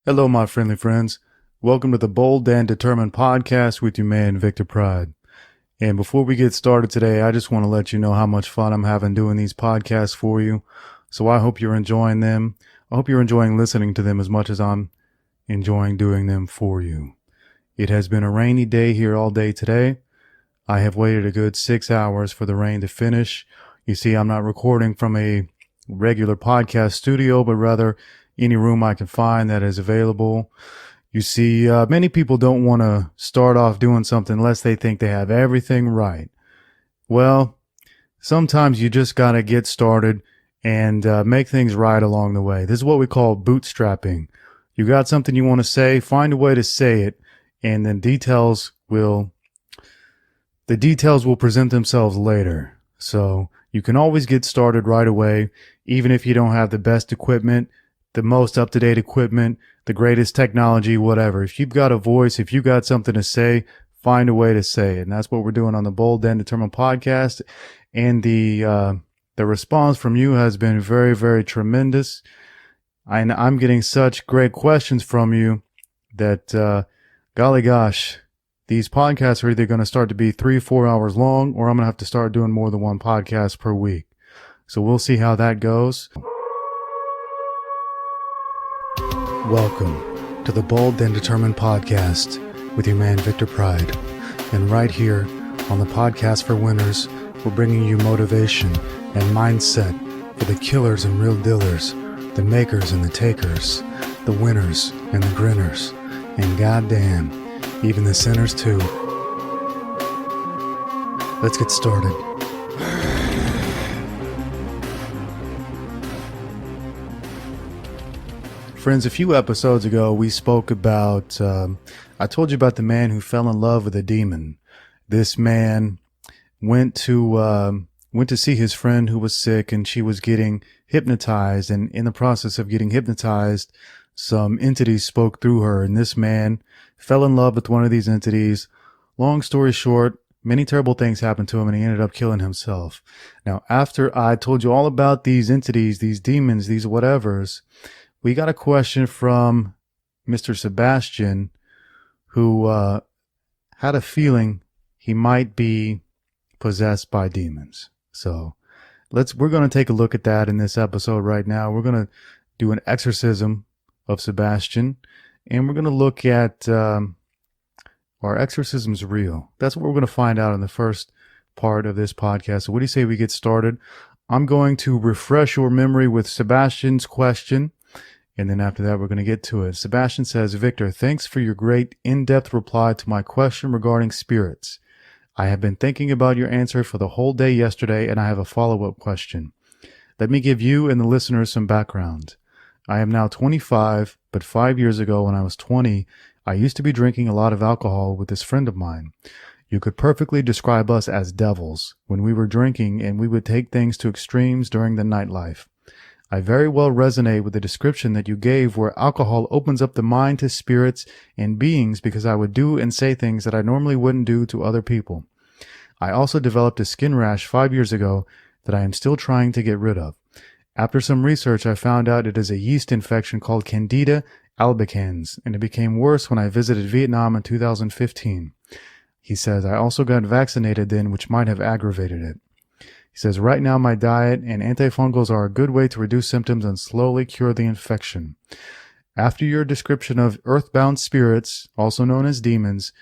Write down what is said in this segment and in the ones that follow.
Hello, my friendly friends. Welcome to the Bold and Determined podcast with your man, Victor Pride. And before we get started today, I just want to let you know how much fun I'm having doing these podcasts for you. So I hope you're enjoying them. I hope you're enjoying listening to them as much as I'm enjoying doing them for you. It has been a rainy day here all day today. I have waited a good 6 hours for the rain to finish. You see, I'm not recording from a regular podcast studio, but rather any room I can find that is available. You see, many people don't want to start off doing something unless they think they have everything right. Well, sometimes you just got to get started and make things right along the way. This is what we call bootstrapping. You got something you want to say, find a way to say it, and then the details will present themselves later. So you can always get started right away, even if you don't have the best equipment, the most up-to-date equipment, the greatest technology, whatever. If you've got a voice, if you got something to say, find a way to say it. And that's what we're doing on the Bold and Determined podcast. And the response from you has been very, very tremendous. I'm getting such great questions from you that, golly gosh, these podcasts are either going to start to be 3-4 hours long, or I'm going to have to start doing more than one podcast per week. So we'll see how that goes. Welcome to the Bold and Determined podcast with your man Victor Pride. And right here on the podcast for winners, we're bringing you motivation and mindset for the killers and real dealers, the makers and the takers, the winners and the grinners, and goddamn, even the sinners too. Let's get started. Friends, a few episodes ago, we spoke about, I told you about the man who fell in love with a demon. This man went to see his friend who was sick, and she was getting hypnotized. And in the process of getting hypnotized, some entities spoke through her, and this man fell in love with one of these entities. Long story short, many terrible things happened to him, and he ended up killing himself. Now, after I told you all about these entities, these demons, these whatevers, we got a question from Mr. Sebastian, who had a feeling he might be possessed by demons. So we're going to take a look at that in this episode right now. We're going to do an exorcism of Sebastian, and we're going to look at are exorcisms real? That's what we're going to find out in the first part of this podcast. So what do you say we get started? I'm going to refresh your memory with Sebastian's question. And then after that, we're going to get to it. Sebastian says, Victor, thanks for your great in-depth reply to my question regarding spirits. I have been thinking about your answer for the whole day yesterday, and I have a follow-up question. Let me give you and the listeners some background. I am now 25, but 5 years ago when I was 20, I used to be drinking a lot of alcohol with this friend of mine. You could perfectly describe us as devils when we were drinking, and we would take things to extremes during the nightlife. I very well resonate with the description that you gave where alcohol opens up the mind to spirits and beings because I would do and say things that I normally wouldn't do to other people. I also developed a skin rash 5 years ago that I am still trying to get rid of. After some research, I found out it is a yeast infection called Candida albicans, and it became worse when I visited Vietnam in 2015. He says, I also got vaccinated then, which might have aggravated it. He says, right now my diet and antifungals are a good way to reduce symptoms and slowly cure the infection. After your description of earthbound spirits, also known as demons,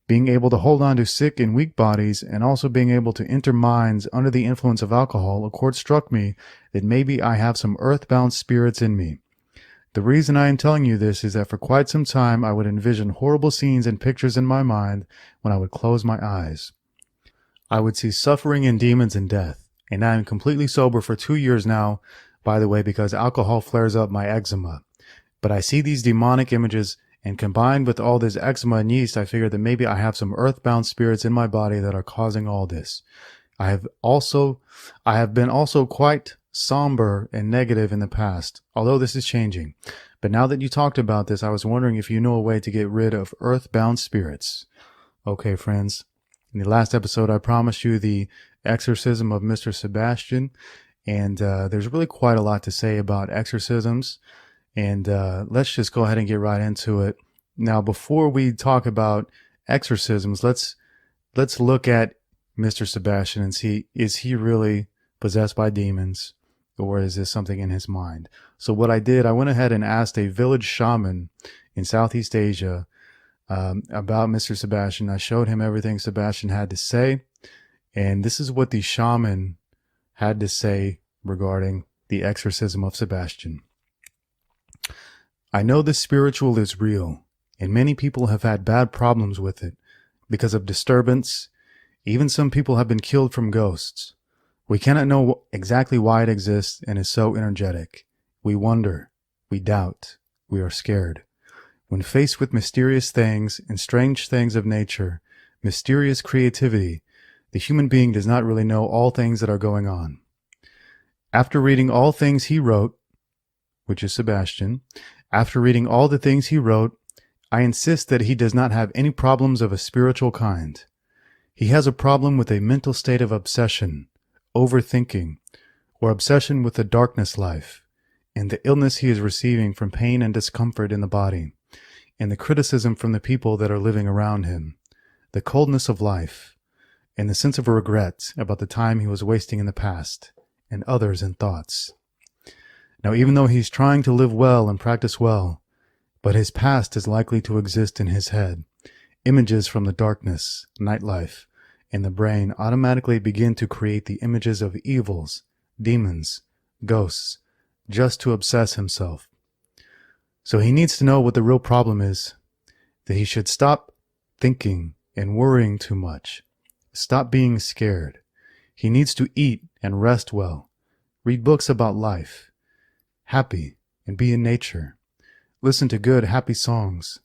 being able to hold on to sick and weak bodies and also being able to enter minds under the influence of alcohol, a chord struck me that maybe I have some earthbound spirits in me. The reason I am telling you this is that for quite some time I would envision horrible scenes and pictures in my mind when I would close my eyes. I would see suffering and demons and death. And I am completely sober for 2 years now, by the way, because alcohol flares up my eczema. But I see these demonic images, and combined with all this eczema and yeast, I figure that maybe I have some earthbound spirits in my body that are causing all this. I have been also quite somber and negative in the past, although this is changing. But now that you talked about this, I was wondering if you know a way to get rid of earthbound spirits. Okay, friends. In the last episode, I promised you the exorcism of Mr. Sebastian, and there's really quite a lot to say about exorcisms. And let's just go ahead and get right into it. Now, before we talk about exorcisms, let's look at Mr. Sebastian and see, is he really possessed by demons, or is this something in his mind? So what I did, I went ahead and asked a village shaman in Southeast Asia about Mr. Sebastian. I showed him everything Sebastian had to say, and this is what the shaman had to say regarding the exorcism of Sebastian. I know the spiritual is real, and many people have had bad problems with it because of disturbance. Even some people have been killed from ghosts. We cannot know exactly why it exists and is so energetic. We wonder, we doubt, we are scared. When faced with mysterious things and strange things of nature, mysterious creativity, the human being does not really know all things that are going on. After reading all things he wrote, which is Sebastian, after reading all the things he wrote, I insist that he does not have any problems of a spiritual kind. He has a problem with a mental state of obsession, overthinking, or obsession with the darkness life, and the illness he is receiving from pain and discomfort in the body, and the criticism from the people that are living around him, the coldness of life, and the sense of regret about the time he was wasting in the past, and others in thoughts. Now, even though he's trying to live well and practice well, but his past is likely to exist in his head. Images from the darkness, nightlife, and the brain automatically begin to create the images of evils, demons, ghosts, just to obsess himself. So he needs to know what the real problem is, that he should stop thinking and worrying too much. Stop being scared. He needs to eat and rest well, read books about life, happy, and be in nature. Listen to good, happy songs.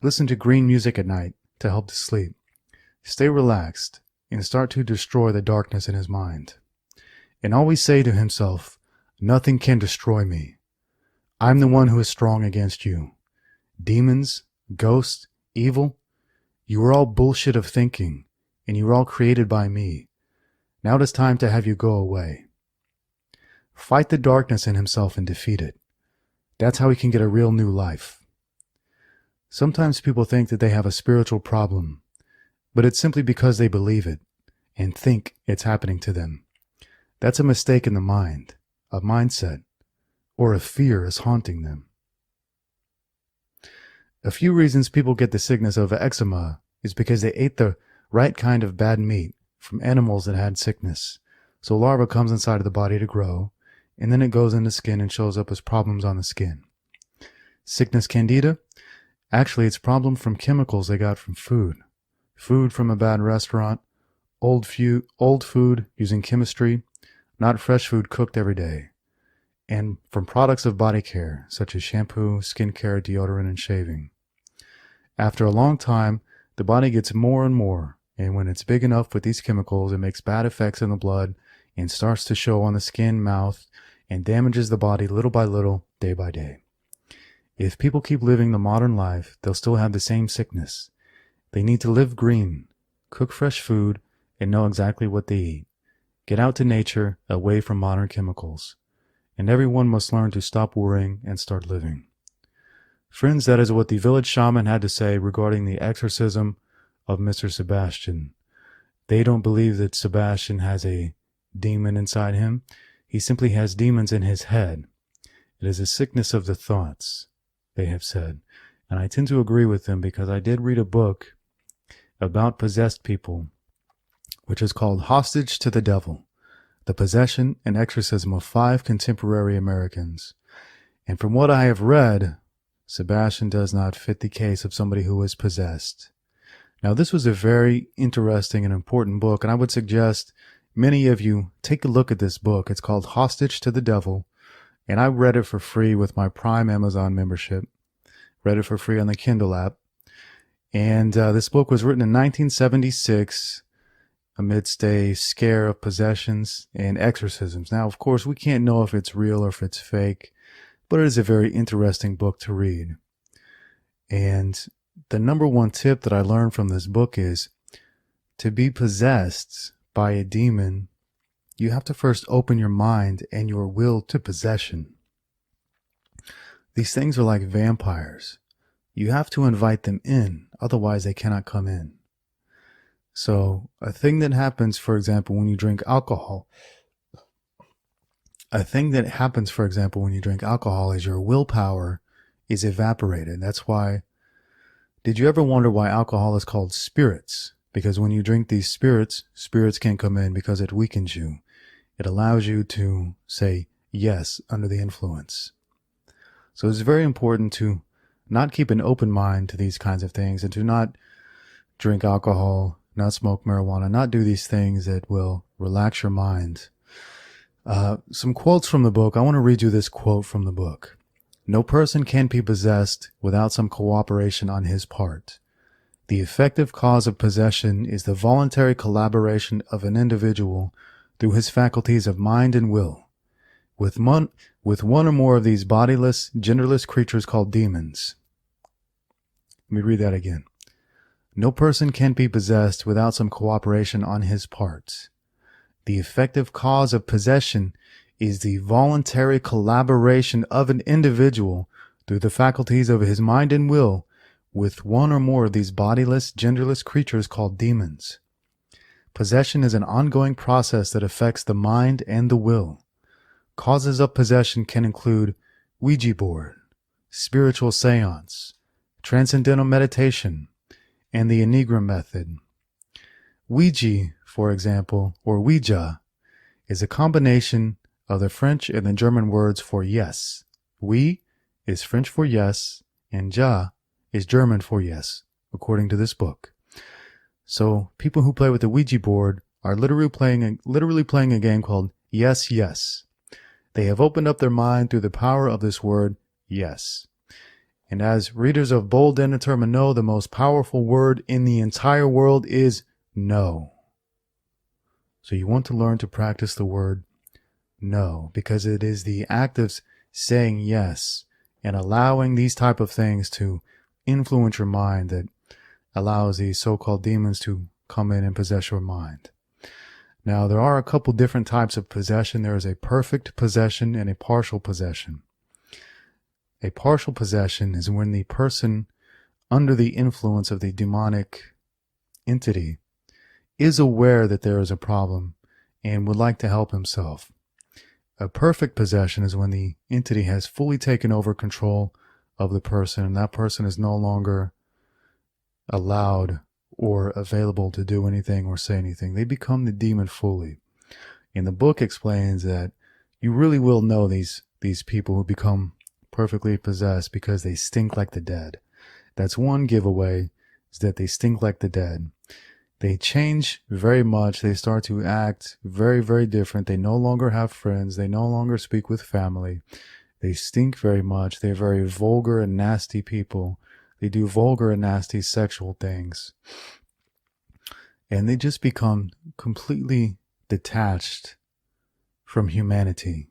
Listen to green music at night to help to sleep. Stay relaxed and start to destroy the darkness in his mind. And always say to himself, nothing can destroy me. I'm the one who is strong against you. Demons, ghosts, evil, you are all bullshit of thinking, and you were all created by me. Now it is time to have you go away. Fight the darkness in himself and defeat it. That's how he can get a real new life. Sometimes people think that they have a spiritual problem, but it's simply because they believe it and think it's happening to them. That's a mistake in the mind, a mindset, or a fear is haunting them. A few reasons people get the sickness of eczema is because they ate the right kind of bad meat from animals that had sickness. So larva comes inside of the body to grow, and then it goes in the skin and shows up as problems on the skin. Sickness candida? Actually, it's a problem from chemicals they got from food. Food from a bad restaurant, old food using chemistry, not fresh food cooked every day, and from products of body care, such as shampoo, skincare, deodorant, and shaving. After a long time, the body gets more and more, and when it's big enough with these chemicals, it makes bad effects in the blood and starts to show on the skin, mouth, and damages the body little by little, day by day. If people keep living the modern life, they'll still have the same sickness. They need to live green, cook fresh food, and know exactly what they eat. Get out to nature, away from modern chemicals. And everyone must learn to stop worrying and start living. Friends, that is what the village shaman had to say regarding the exorcism of Mr. Sebastian. They don't believe that Sebastian has a demon inside him. He simply has demons in his head. It is a sickness of the thoughts, they have said. And I tend to agree with them because I did read a book about possessed people, which is called Hostage to the Devil, the Possession and Exorcism of 5 Contemporary Americans. And from what I have read, Sebastian does not fit the case of somebody who is possessed. Now, this was a very interesting and important book, and I would suggest many of you take a look at this book. It's called Hostage to the Devil, and I read it for free with my Prime Amazon membership. Read it for free on the Kindle app. And this book was written in 1976 amidst a scare of possessions and exorcisms. Now, of course, we can't know if it's real or if it's fake, but it is a very interesting book to read. And the number one tip that I learned from this book is to be possessed by a demon, you have to first open your mind and your will to possession. These things are like vampires. You have to invite them in, otherwise they cannot come in. So a thing that happens, for example, when you drink alcohol, is your willpower is evaporated. That's why, did you ever wonder why alcohol is called spirits? Because when you drink these spirits can't come in because it weakens you. It allows you to say yes under the influence. So it's very important to not keep an open mind to these kinds of things and to not drink alcohol, not smoke marijuana, not do these things that will relax your mind. Some quotes from the book. I want to read you this quote from the book. No person can be possessed without some cooperation on his part. The effective cause of possession is the voluntary collaboration of an individual through his faculties of mind and will, with one or more of these bodiless, genderless creatures called demons. Let me read that again. No person can be possessed without some cooperation on his part. The effective cause of possession is the voluntary collaboration of an individual through the faculties of his mind and will with one or more of these bodiless, genderless creatures called demons. Possession is an ongoing process that affects the mind and the will. Causes of possession can include Ouija board, spiritual seance, transcendental meditation, and the Enneagram method. Ouija, for example, or Ouija, is a combination of the French and the German words for yes. Oui is French for yes, and ja is German for yes, according to this book. So people who play with the Ouija board are literally playing a game called Yes, Yes. They have opened up their mind through the power of this word, yes. And as readers of Bold and Determined know, the most powerful word in the entire world is no. So you want to learn to practice the word no, because it is the act of saying yes and allowing these type of things to influence your mind that allows these so-called demons to come in and possess your mind. Now, there are a couple different types of possession. There is a perfect possession and a partial possession. A partial possession is when the person, under the influence of the demonic entity, is aware that there is a problem and would like to help himself. A perfect possession is when the entity has fully taken over control of the person, and that person is no longer allowed or available to do anything or say anything. They become the demon fully. And the book explains that you really will know these people who become perfectly possessed because they stink like the dead. That's one giveaway, is that they stink like the dead. They change very much. They start to act very, very different. They no longer have friends. They no longer speak with family. They stink very much. They're very vulgar and nasty people. They do vulgar and nasty sexual things. And they just become completely detached from humanity.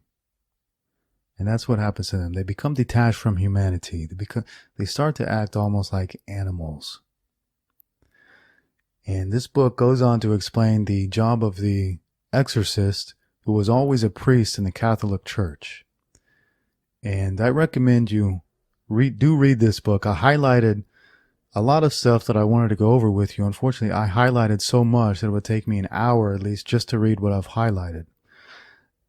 And that's what happens to them. They become detached from humanity. They start to act almost like animals. And this book goes on to explain the job of the exorcist, who was always a priest in the Catholic Church. And I recommend you read this book. I highlighted a lot of stuff that I wanted to go over with you. Unfortunately, I highlighted so much that it would take me an hour at least just to read what I've highlighted.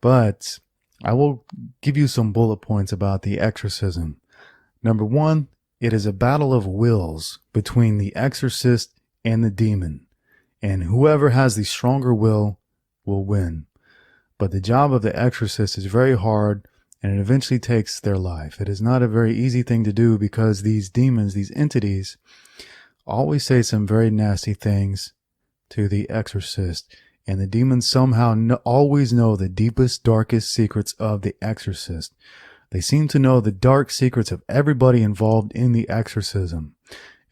But I will give you some bullet points about the exorcism. Number one, it is a battle of wills between the exorcist and the demon. And whoever has the stronger will win. But the job of the exorcist is very hard, and it eventually takes their life. It is not a very easy thing to do because these demons, these entities, always say some very nasty things to the exorcist. And the demons somehow always know the deepest, darkest secrets of the exorcist. They seem to know the dark secrets of everybody involved in the exorcism.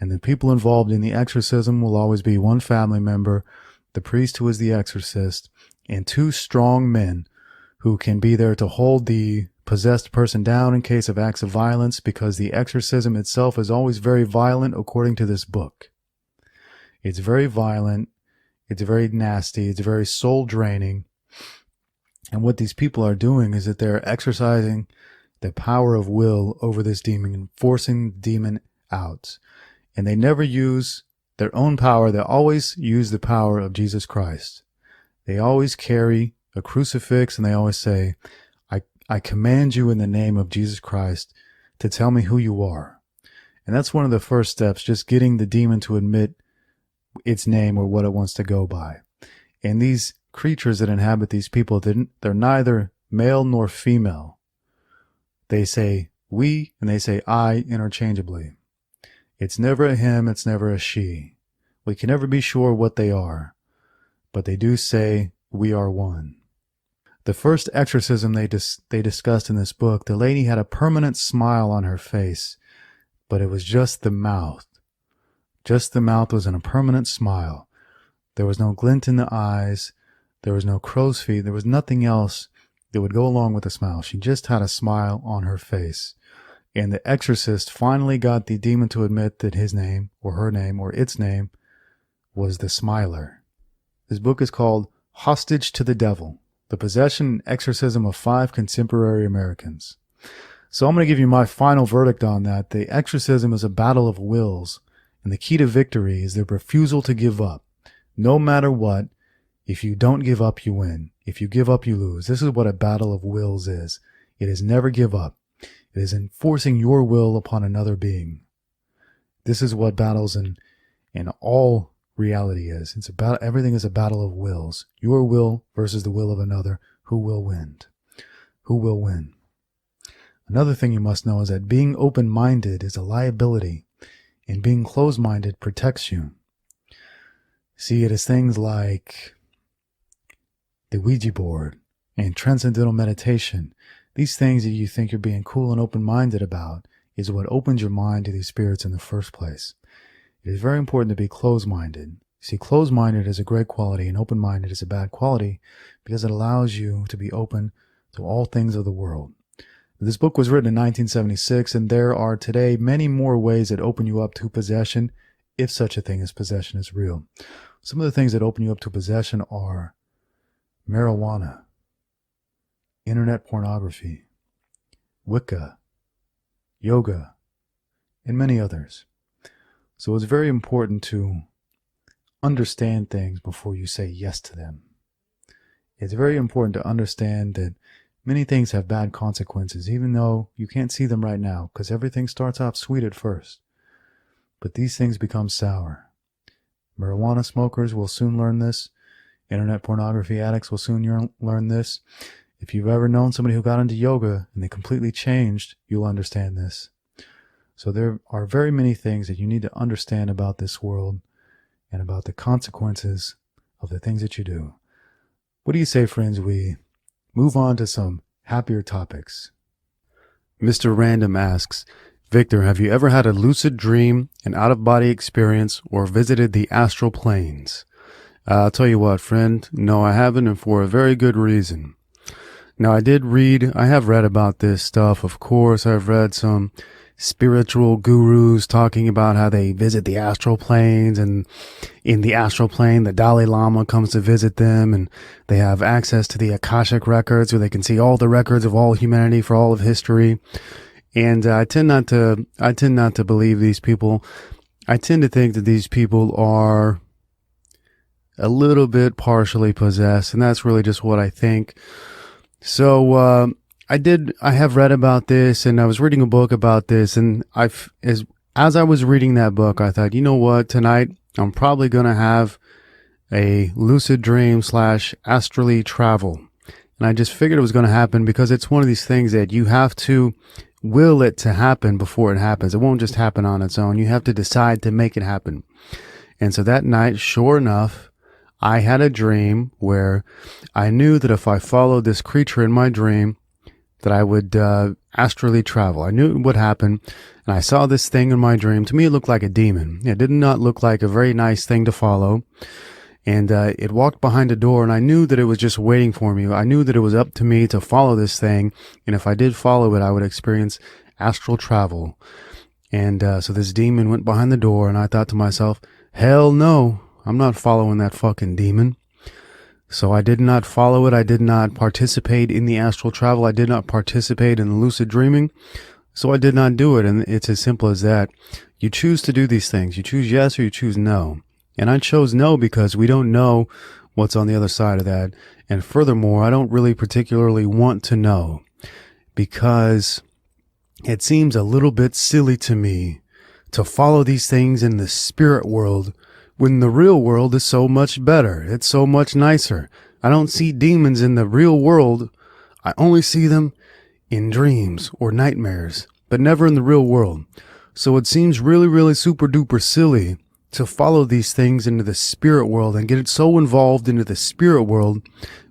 And the people involved in the exorcism will always be one family member, the priest who is the exorcist, and two strong men who can be there to hold the possessed person down in case of acts of violence, because the exorcism itself is always very violent according to this book. It's very violent. It's very nasty. It's very soul draining. And what these people are doing is that they're exorcising the power of will over this demon and forcing the demon out. And they never use their own power. They always use the power of Jesus Christ. They always carry a crucifix and they always say, I command you in the name of Jesus Christ to tell me who you are. And that's one of the first steps, just getting the demon to admit its name or what it wants to go by. And these creatures that inhabit these people, they're neither male nor female. They say we and they say I interchangeably. It's never a him, it's never a she. We can never be sure what they are, but they do say we are one. The first exorcism they discussed in this book, the lady had a permanent smile on her face, but it was just the mouth. Just the mouth was in a permanent smile. There was no glint in the eyes. There was no crow's feet. There was nothing else that would go along with the smile. She just had a smile on her face. And the exorcist finally got the demon to admit that his name, or her name, or its name, was the Smiler. This book is called Hostage to the Devil, The Possession and Exorcism of 5 Contemporary Americans. So I'm going to give you my final verdict on that. The exorcism is a battle of wills, and the key to victory is the refusal to give up. No matter what, if you don't give up, you win. If you give up, you lose. This is what a battle of wills is. It is never give up. It is enforcing your will upon another being. This is what battles in all reality is. It's about everything is a battle of wills. Your will versus the will of another. Who will win? Who will win? Another thing you must know is that being open-minded is a liability, and being closed-minded protects you. See it as things like the Ouija board and transcendental meditation. These things that you think you're being cool and open-minded about is what opens your mind to these spirits in the first place. It is very important to be closed-minded. See, closed-minded is a great quality and open-minded is a bad quality because it allows you to be open to all things of the world. This book was written in 1976, and there are today many more ways that open you up to possession, if such a thing as possession is real. Some of the things that open you up to possession are marijuana, internet pornography, Wicca, yoga, and many others. So it's very important to understand things before you say yes to them. It's very important to understand that many things have bad consequences, even though you can't see them right now, because everything starts off sweet at first. But these things become sour. Marijuana smokers will soon learn this. Internet pornography addicts will soon learn this. If you've ever known somebody who got into yoga and they completely changed, you'll understand this. So there are very many things that you need to understand about this world and about the consequences of the things that you do. What do you say, friends, we move on to some happier topics? Mr. Random asks, Victor, have you ever had a lucid dream, an out-of-body experience, or visited the astral planes? I'll tell you what, friend, no, I haven't, and for a very good reason. Now, I have read about this stuff, of course. I've read some spiritual gurus talking about how they visit the astral planes, and in the astral plane, the Dalai Lama comes to visit them, and they have access to the Akashic records, where they can see all the records of all humanity for all of history. And I tend not to believe these people. I tend to think that these people are a little bit partially possessed, and that's really just what I think. So I have read about this, and I was reading a book about this, and as I was reading that book, I thought, you know what, tonight I'm probably going to have a lucid dream / astrally travel. And I just figured it was going to happen because it's one of these things that you have to will it to happen before it happens. It won't just happen on its own. You have to decide to make it happen. And so that night, sure enough, I had a dream where I knew that if I followed this creature in my dream, that I would astrally travel. I knew it would happen, and I saw this thing in my dream. To me, it looked like a demon. It did not look like a very nice thing to follow. And it walked behind a door, and I knew that it was just waiting for me. I knew that it was up to me to follow this thing, and if I did follow it, I would experience astral travel. And so this demon went behind the door, and I thought to myself, hell no, I'm not following that fucking demon. So I did not follow it. I did not participate in the astral travel. I did not participate in the lucid dreaming. So I did not do it. And it's as simple as that. You choose to do these things. You choose yes or you choose no. And I chose no because we don't know what's on the other side of that. And furthermore, I don't really particularly want to know because it seems a little bit silly to me to follow these things in the spirit world when the real world is so much better. It's so much nicer. I don't see demons in the real world. I only see them in dreams or nightmares, but never in the real world. So it seems really, really super duper silly to follow these things into the spirit world and get it so involved into the spirit world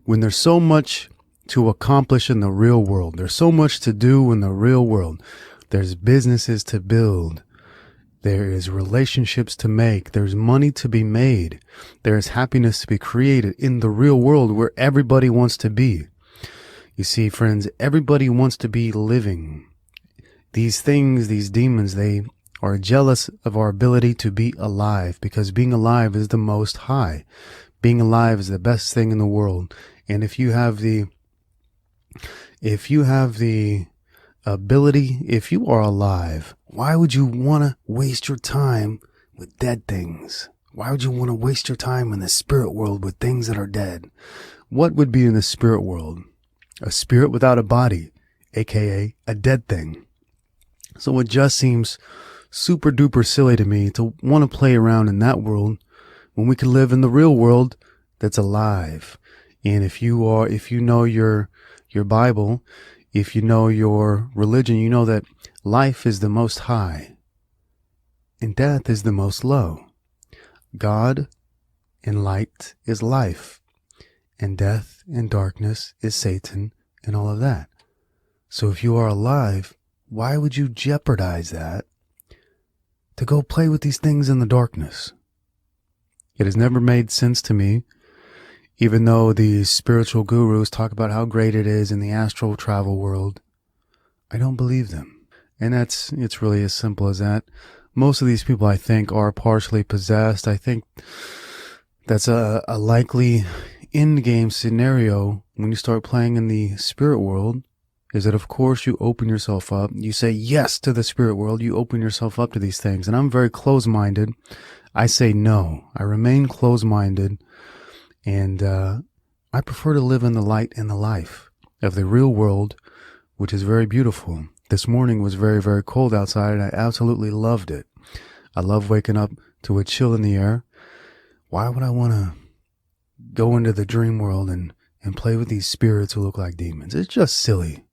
when there's so much to accomplish in the real world. There's so much to do in the real world. There's businesses to build. There is relationships to make. There's money to be made. There's happiness to be created in the real world where everybody wants to be. You see, friends, everybody wants to be living. These things, these demons, they are jealous of our ability to be alive because being alive is the most high. Being alive is the best thing in the world. And if you have the ability, if you are alive, why would you want to waste your time with dead things? Why would you want to waste your time in the spirit world with things that are dead? What would be in the spirit world? A spirit without a body, aka a dead thing. So it just seems super duper silly to me to want to play around in that world when we can live in the real world that's alive. And if you know your Bible, if you know your religion, you know that life is the most high and death is the most low. God and light is life, and death and darkness is Satan and all of that. So if you are alive, why would you jeopardize that to go play with these things in the darkness? It has never made sense to me, even though these spiritual gurus talk about how great it is in the astral travel world. I don't believe them. And it's really as simple as that. Most of these people, I think, are partially possessed. I think that's a likely end-game scenario when you start playing in the spirit world, is that, of course, you open yourself up. You say yes to the spirit world. You open yourself up to these things. And I'm very close-minded. I say no. I remain close-minded. And I prefer to live in the light and the life of the real world, which is very beautiful. This morning was very, very cold outside, and I absolutely loved it. I love waking up to a chill in the air. Why would I want to go into the dream world and play with these spirits who look like demons? It's just silly.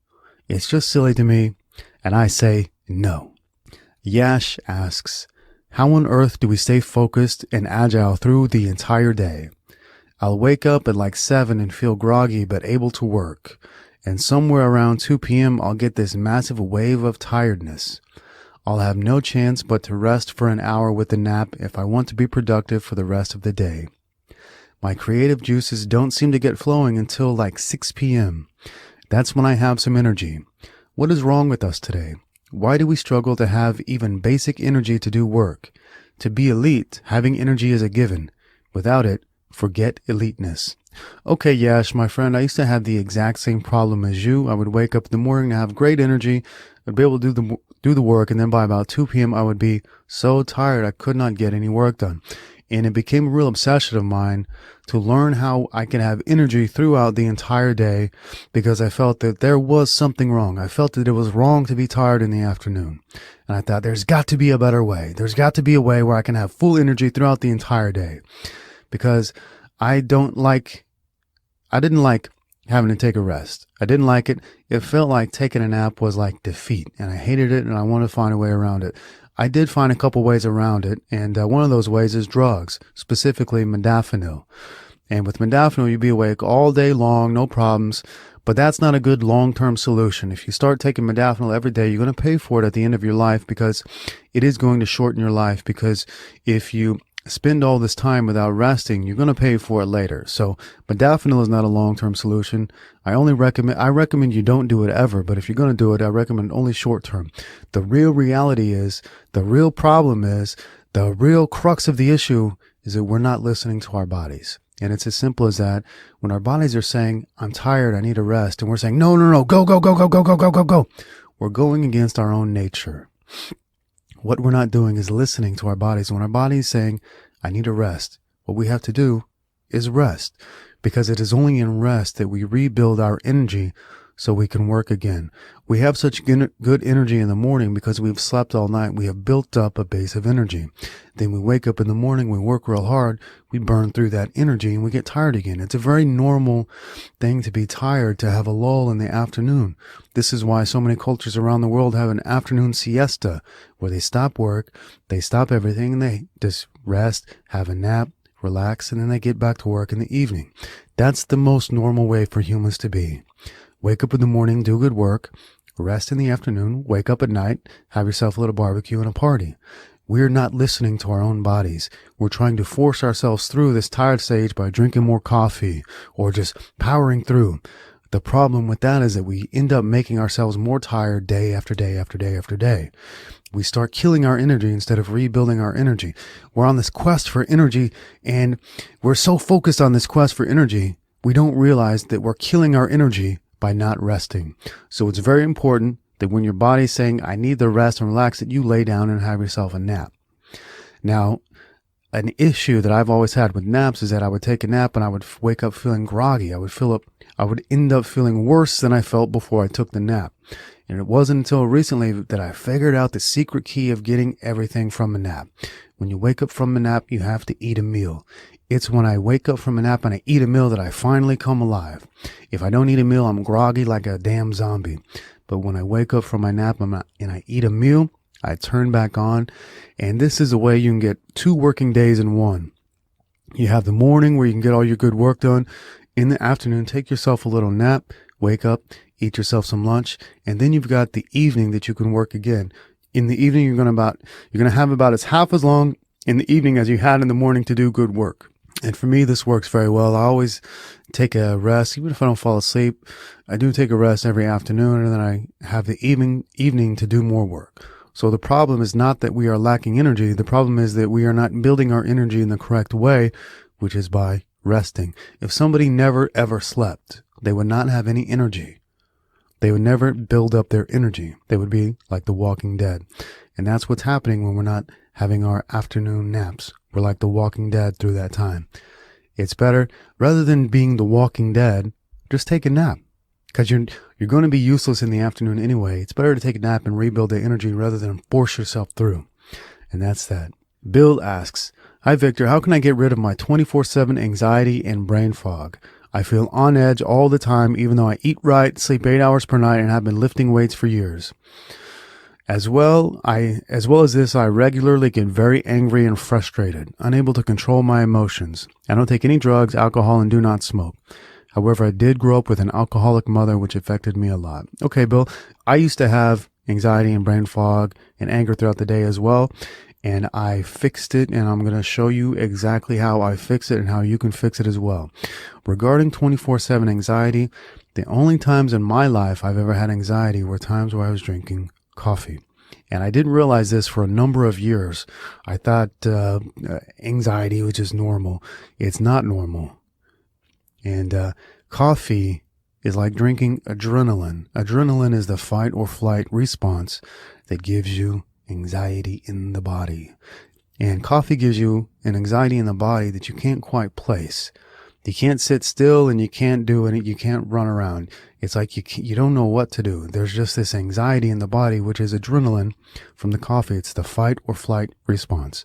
It's just silly to me, and I say no. Yash asks, how on earth do we stay focused and agile through the entire day? I'll wake up at like 7 and feel groggy but able to work. And somewhere around 2 p.m. I'll get this massive wave of tiredness. I'll have no chance but to rest for an hour with a nap if I want to be productive for the rest of the day. My creative juices don't seem to get flowing until like 6 p.m. That's when I have some energy. What is wrong with us today? Why do we struggle to have even basic energy to do work? To be elite, having energy is a given. Without it, forget eliteness. Okay, Yash, my friend, I used to have the exact same problem as you. I would wake up in the morning to have great energy. I'd be able to do the work, and then by about 2 p.m. I would be so tired I could not get any work done. And it became a real obsession of mine to learn how I can have energy throughout the entire day, because I felt that there was something wrong. I felt that it was wrong to be tired in the afternoon. And I thought there's got to be a better way. There's got to be a way where I can have full energy throughout the entire day, because I didn't like having to take a rest. I didn't like it. It felt like taking a nap was like defeat, and I hated it, and I wanted to find a way around it. I did find a couple ways around it, and one of those ways is drugs, specifically modafinil. And with modafinil, you'd be awake all day long, no problems, but that's not a good long-term solution. If you start taking modafinil every day, you're going to pay for it at the end of your life, because it is going to shorten your life, because if you spend all this time without resting, you're going to pay for it later. So modafinil is not a long-term solution. I recommend you don't do it ever, but if you're going to do it, I recommend only short-term. The real reality is, the real problem is, the real crux of the issue is that we're not listening to our bodies. And it's as simple as that. When our bodies are saying, I'm tired, I need a rest, and we're saying, no, no, no, go, go, go, go, go, go, go, go, go. We're going against our own nature. What we're not doing is listening to our bodies. When our body is saying, I need a rest, what we have to do is rest, because it is only in rest that we rebuild our energy so we can work again. We have such good energy in the morning because we've slept all night. We have built up a base of energy. Then we wake up in the morning, we work real hard, we burn through that energy, and we get tired again. It's a very normal thing to be tired, to have a lull in the afternoon. This is why so many cultures around the world have an afternoon siesta, where they stop work, they stop everything, and they just rest, have a nap, relax, and then they get back to work in the evening. That's the most normal way for humans to be. Wake up in the morning, do good work, rest in the afternoon, wake up at night, have yourself a little barbecue and a party. We're not listening to our own bodies. We're trying to force ourselves through this tired stage by drinking more coffee or just powering through. The problem with that is that we end up making ourselves more tired day after day after day after day. We start killing our energy instead of rebuilding our energy. We're on this quest for energy, and we're so focused on this quest for energy, we don't realize that we're killing our energy by not resting. So it's very important that when your body's saying, I need the rest and relax, that you lay down and have yourself a nap. Now, an issue that I've always had with naps is that I would take a nap and I would wake up feeling groggy. I would end up feeling worse than I felt before I took the nap. And it wasn't until recently that I figured out the secret key of getting everything from a nap. When you wake up from a nap, you have to eat a meal. It's when I wake up from a nap and I eat a meal that I finally come alive. If I don't eat a meal, I'm groggy like a damn zombie. But when I wake up from my nap and I eat a meal, I turn back on. And this is a way you can get 2 working days in one. You have the morning where you can get all your good work done. In the afternoon, take yourself a little nap, wake up, eat yourself some lunch, and then you've got the evening that you can work again. In the evening, you're going to have about half as long in the evening as you had in the morning to do good work. And for me, this works very well. I always take a rest, even if I don't fall asleep. I do take a rest every afternoon, and then I have the evening to do more work. So the problem is not that we are lacking energy. The problem is that we are not building our energy in the correct way, which is by resting. If somebody never ever slept, they would not have any energy. They would never build up their energy. They would be like the Walking Dead. And that's what's happening when we're not having our afternoon naps. We're like the Walking Dead through that time. It's better, rather than being the Walking Dead, just take a nap. Because you're going to be useless in the afternoon anyway. It's better to take a nap and rebuild the energy rather than force yourself through. And that's that. Bill asks, Hi Victor, how can I get rid of my 24/7 anxiety and brain fog? I feel on edge all the time, even though I eat right, sleep 8 hours per night, and have been lifting weights for years. As well as this, I regularly get very angry and frustrated, unable to control my emotions. I don't take any drugs, alcohol, and do not smoke. However, I did grow up with an alcoholic mother, which affected me a lot. Okay, Bill, I used to have anxiety and brain fog and anger throughout the day as well, and I fixed it, and I'm going to show you exactly how I fix it and how you can fix it as well. Regarding 24/7 anxiety, the only times in my life I've ever had anxiety were times where I was drinking coffee. And I didn't realize this for a number of years. I thought anxiety was just normal. It's not normal. And coffee is like drinking adrenaline. Adrenaline is the fight or flight response that gives you anxiety in the body. And coffee gives you an anxiety in the body that you can't quite place. You can't sit still and you can't do it. You can't run around. It's like you don't know what to do. There's just this anxiety in the body, which is adrenaline from the coffee. It's the fight or flight response.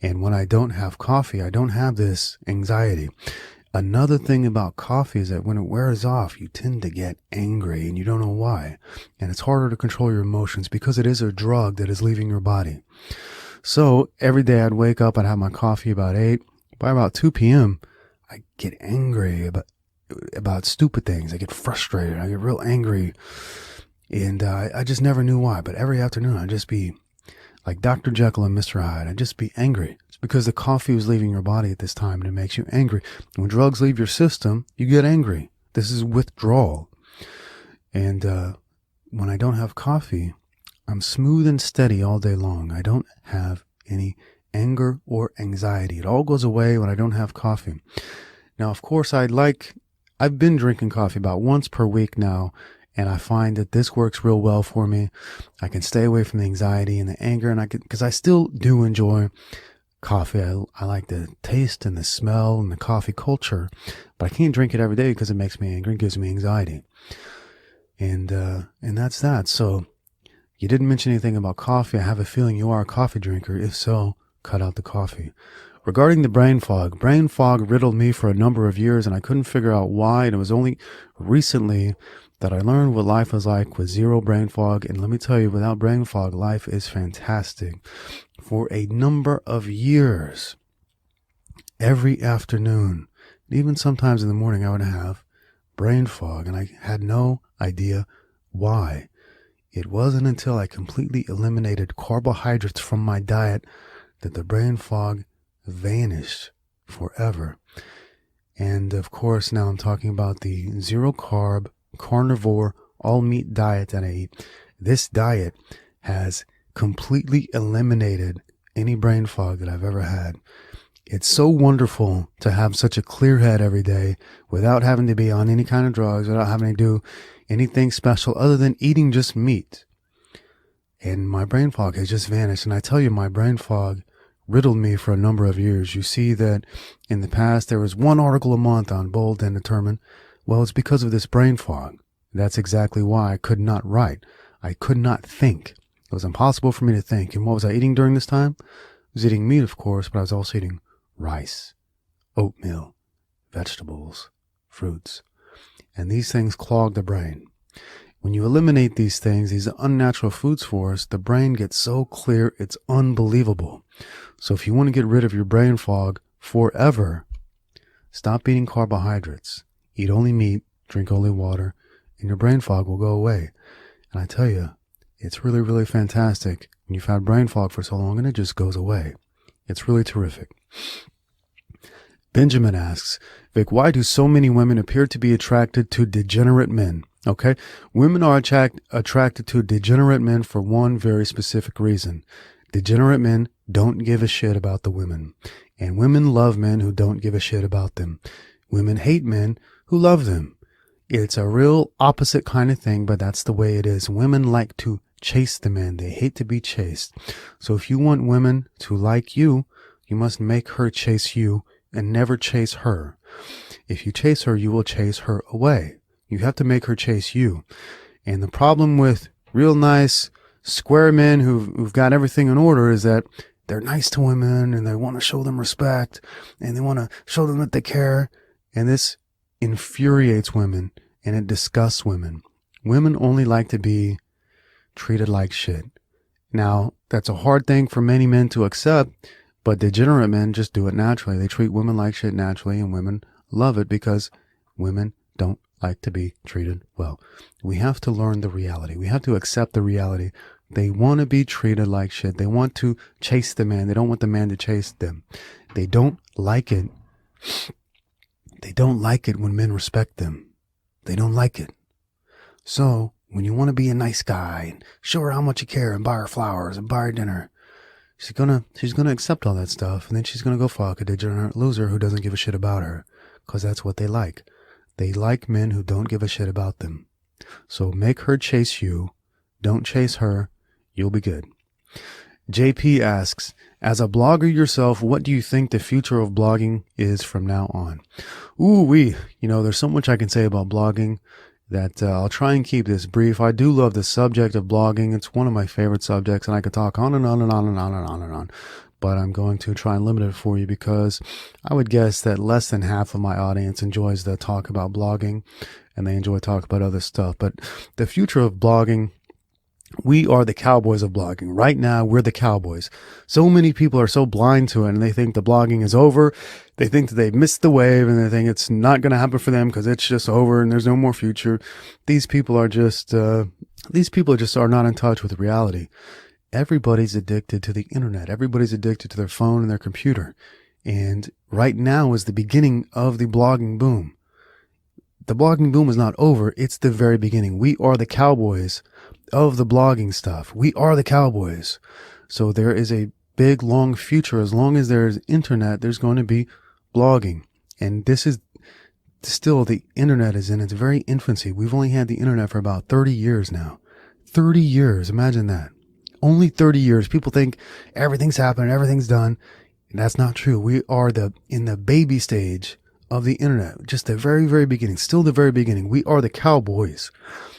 And when I don't have coffee, I don't have this anxiety. Another thing about coffee is that when it wears off, you tend to get angry and you don't know why. And it's harder to control your emotions because it is a drug that is leaving your body. So every day I'd wake up, I'd have my coffee about 8. By about 2 p.m., I get angry about stupid things. I get frustrated. I get real angry. And I just never knew why. But every afternoon I'd just be like Dr. Jekyll and Mr. Hyde. I'd just be angry. It's because the coffee was leaving your body at this time and it makes you angry. When drugs leave your system, you get angry. This is withdrawal. And when I don't have coffee, I'm smooth and steady all day long. I don't have any anger or anxiety. It all goes away when I don't have coffee. Now, of course, I've been drinking coffee about once per week now, and I find that this works real well for me. I can stay away from the anxiety and the anger, and because I still do enjoy coffee. I like the taste and the smell and the coffee culture, but I can't drink it every day because it makes me angry and gives me anxiety. And that's that. So you didn't mention anything about coffee. I have a feeling you are a coffee drinker. If so, cut out the coffee. Regarding the brain fog riddled me for a number of years, and I couldn't figure out why. And it was only recently that I learned what life was like with zero brain fog. And let me tell you, without brain fog, life is fantastic. For a number of years, every afternoon, even sometimes in the morning, I would have brain fog, and I had no idea why. It wasn't until I completely eliminated carbohydrates from my diet that the brain fog vanished forever. And of course, now I'm talking about the zero carb, carnivore, all meat diet that I eat. This diet has completely eliminated any brain fog that I've ever had. It's so wonderful to have such a clear head every day without having to be on any kind of drugs, without having to do anything special other than eating just meat. And my brain fog has just vanished. And I tell you, my brain fog riddled me for a number of years. You see that in the past, there was one article a month on Bold and Determined. Well, it's because of this brain fog. That's exactly why I could not write. I could not think. It was impossible for me to think. And what was I eating during this time? I was eating meat, of course, but I was also eating rice, oatmeal, vegetables, fruits. And these things clog the brain. When you eliminate these things, these unnatural foods for us, the brain gets so clear, it's unbelievable. So if you want to get rid of your brain fog forever, stop eating carbohydrates, eat only meat, drink only water, and your brain fog will go away. And I tell you, it's really, really fantastic when you've had brain fog for so long and it just goes away. It's really terrific. Benjamin asks, Vic, why do so many women appear to be attracted to degenerate men? Okay, women are attracted to degenerate men for one very specific reason. Degenerate men don't give a shit about the women. And women love men who don't give a shit about them. Women hate men who love them. It's a real opposite kind of thing, but that's the way it is. Women like to chase the men. They hate to be chased. So if you want women to like you, you must make her chase you and never chase her. If you chase her, you will chase her away. You have to make her chase you. And the problem with real nice, square men who've got everything in order is that they're nice to women and they want to show them respect and they want to show them that they care. And this infuriates women and it disgusts women. Women only like to be treated like shit. Now, that's a hard thing for many men to accept, but degenerate men just do it naturally. They treat women like shit naturally, and women love it because women don't like to be treated well. We have to learn the reality. We have to accept the reality. They want to be treated like shit. They want to chase the man. They don't want the man to chase them. They don't like it. They don't like it when men respect them. They don't like it. So, when you want to be a nice guy and show her how much you care and buy her flowers and buy her dinner, she's gonna accept all that stuff, and then she's gonna go fuck a degenerate loser who doesn't give a shit about her, because that's what they like. They like men who don't give a shit about them. So make her chase you. Don't chase her. You'll be good. JP asks, as a blogger yourself, what do you think the future of blogging is from now on? There's so much I can say about blogging that I'll try and keep this brief. I do love the subject of blogging. It's one of my favorite subjects, and I could talk on and on and on and on and on and on. But I'm going to try and limit it for you because I would guess that less than half of my audience enjoys the talk about blogging, and they enjoy talk about other stuff. But the future of blogging, we are the cowboys of blogging. Right now, we're the cowboys. So many people are so blind to it, and they think the blogging is over. They think that they've missed the wave, and they think it's not going to happen for them because it's just over and there's no more future. These people are just are not in touch with reality. Everybody's addicted to the internet. Everybody's addicted to their phone and their computer. And right now is the beginning of the blogging boom. The blogging boom is not over. It's the very beginning. We are the cowboys of the blogging stuff. We are the cowboys. So there is a big, long future. As long as there's internet, there's going to be blogging. And this is still the internet is in its very infancy. We've only had the internet for about 30 years now. 30 years. Imagine that. Only 30 years. People think everything's happened, everything's done. And that's not true. We are in the baby stage of the internet. Just the very, very beginning. Still the very beginning. We are the cowboys.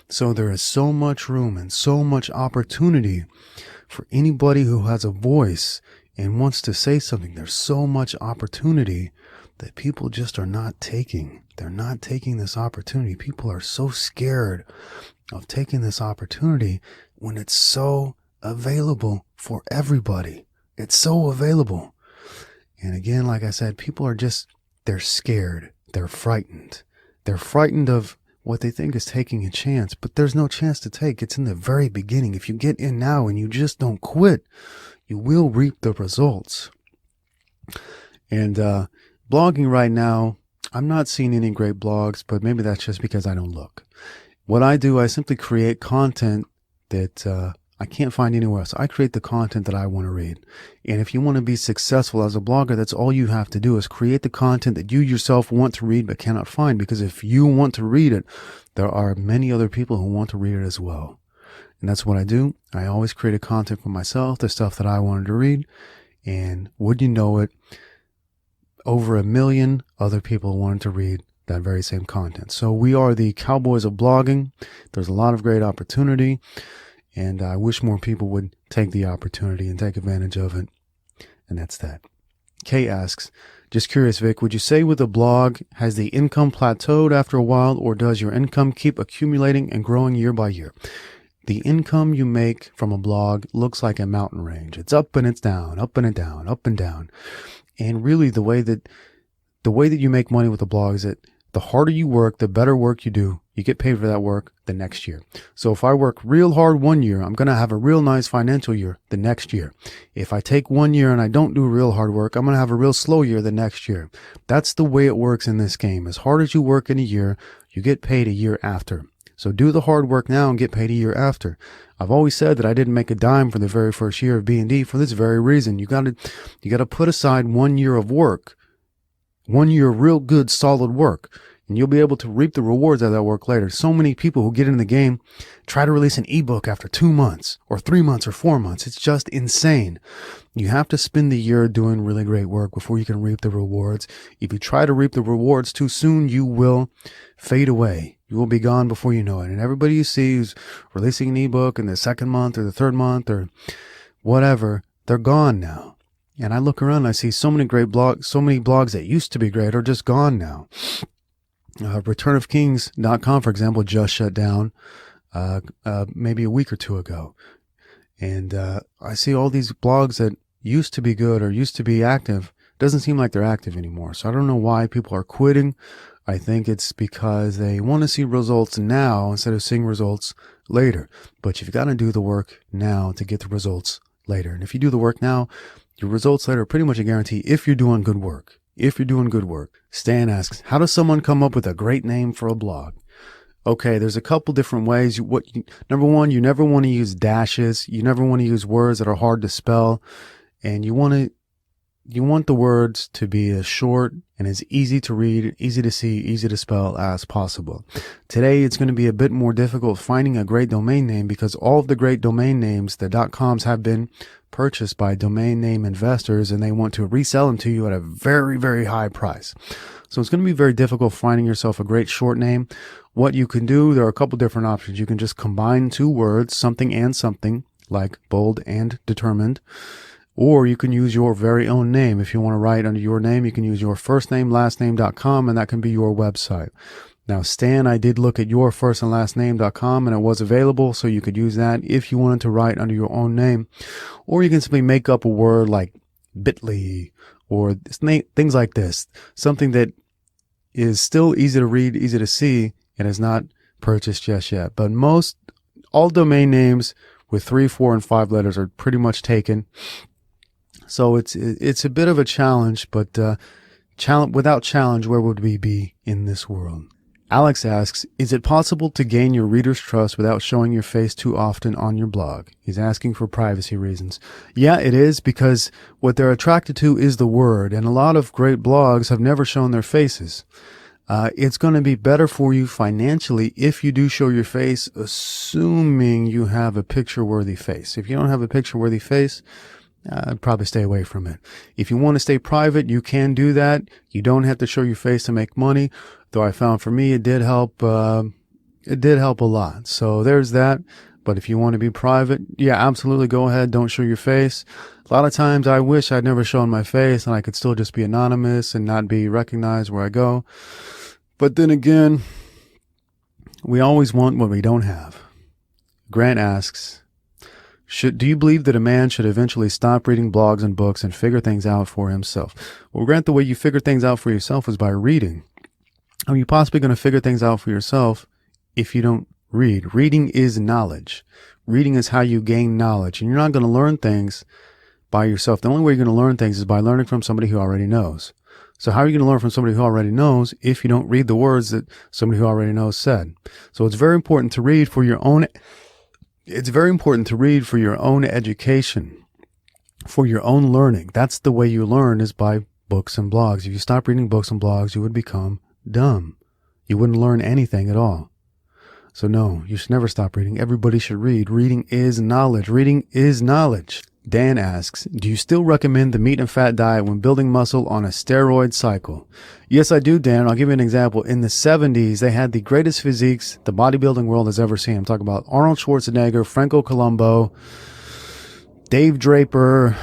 So there is so much room and so much opportunity for anybody who has a voice and wants to say something. There's so much opportunity that people just are not taking. They're not taking this opportunity. People are so scared of taking this opportunity when it's so available for everybody. It's so available. And again, like I said, people are they're scared. They're frightened. They're frightened of what they think is taking a chance, but there's no chance to take. It's in the very beginning. If you get in now and you just don't quit, you will reap the results. And blogging right now, I'm not seeing any great blogs, but maybe that's just because I don't look. What I do, I simply create content that I can't find anywhere else. I create the content that I want to read. And if you want to be successful as a blogger, that's all you have to do is create the content that you yourself want to read but cannot find. Because if you want to read it, there are many other people who want to read it as well. And that's what I do. I always create a content for myself, the stuff that I wanted to read. And would you know it, over 1 million other people wanted to read that very same content. So we are the cowboys of blogging. There's a lot of great opportunity. And I wish more people would take the opportunity and take advantage of it. And that's that. Kay asks, just curious, Vic, would you say with a blog, has the income plateaued after a while, or does your income keep accumulating and growing year by year? The income you make from a blog looks like a mountain range. It's up and it's down, up and down, up and down. And really the way that you make money with a blog is that the harder you work, the better work you do, you get paid for that work the next year. So if I work real hard one year, I'm going to have a real nice financial year the next year. If I take 1 year and I don't do real hard work, I'm going to have a real slow year the next year. That's the way it works in this game. As hard as you work in a year, you get paid a year after. So do the hard work now and get paid a year after. I've always said that I didn't make a dime for the very first year of B&D for this very reason. You got to put aside 1 year of work, 1 year of real good solid work, and you'll be able to reap the rewards of that work later. So many people who get in the game try to release an ebook after 2 months or 3 months or 4 months. It's just insane. You have to spend the year doing really great work before you can reap the rewards. If you try to reap the rewards too soon, you will fade away. You will be gone before you know it. And everybody you see who's releasing an ebook in the second month or the third month or whatever, they're gone now. And I look around and I see so many great blogs, so many blogs that used to be great are just gone now. returnofkings.com, for example, just shut down maybe a week or two ago. And I see all these blogs that used to be good or used to be active. Doesn't seem like they're active anymore. So I don't know why people are quitting. I think it's because they want to see results now instead of seeing results later. But you've got to do the work now to get the results later. And if you do the work now, your results later are pretty much a guarantee if you're doing good work. If you're doing good work. Stan asks, how does someone come up with a great name for a blog? Okay, there's a couple different ways. Number one, you never want to use dashes. You never want to use words that are hard to spell. And you want the words to be as short and as easy to read, easy to see, easy to spell as possible. Today, it's going to be a bit more difficult finding a great domain name because all of the great domain names, the .coms, have been purchased by domain name investors and they want to resell them to you at a very, very high price. So it's going to be very difficult finding yourself a great short name. What you can do, there are a couple different options. You can just combine two words, something and something, like bold and determined. Or you can use your very own name. If you want to write under your name, you can use your first name, last name.com, and that can be your website. Now, Stan, I did look at your first and last name.com and it was available, so you could use that if you wanted to write under your own name. Or you can simply make up a word like bit.ly or things like this. Something that is still easy to read, easy to see, and is not purchased just yet. But all domain names with 3, 4, and 5 letters are pretty much taken. So it's a bit of a challenge, but without challenge, where would we be in this world? Alex asks, is it possible to gain your readers' trust without showing your face too often on your blog? He's asking for privacy reasons. Yeah, it is, because what they're attracted to is the word, and a lot of great blogs have never shown their faces. It's going to be better for you financially if you do show your face, assuming you have a picture-worthy face. If you don't have a picture-worthy face, I'd probably stay away from it. If you want to stay private, you can do that. You don't have to show your face to make money, though I found for me it did help. It did help a lot. So there's that. But if you want to be private, yeah, absolutely go ahead. Don't show your face. A lot of times I wish I'd never shown my face and I could still just be anonymous and not be recognized where I go. But then again, we always want what we don't have. Grant asks, do you believe that a man should eventually stop reading blogs and books and figure things out for himself? Well, Grant, the way you figure things out for yourself is by reading. Are you possibly going to figure things out for yourself if you don't read? Reading is knowledge. Reading is how you gain knowledge. And you're not going to learn things by yourself. The only way you're going to learn things is by learning from somebody who already knows. So how are you going to learn from somebody who already knows if you don't read the words that somebody who already knows said? So it's very important to read for your own. It's very important to read for your own education, for your own learning. That's the way you learn, is by books and blogs. If you stop reading books and blogs, you would become dumb. You wouldn't learn anything at all. So no, you should never stop reading. Everybody should read. Reading is knowledge. Reading is knowledge. Dan asks, do you still recommend the meat and fat diet when building muscle on a steroid cycle? Yes, I do, Dan. I'll give you an example. In the 70s, they had the greatest physiques the bodybuilding world has ever seen. I'm talking about Arnold Schwarzenegger, Franco Columbu, Dave Draper,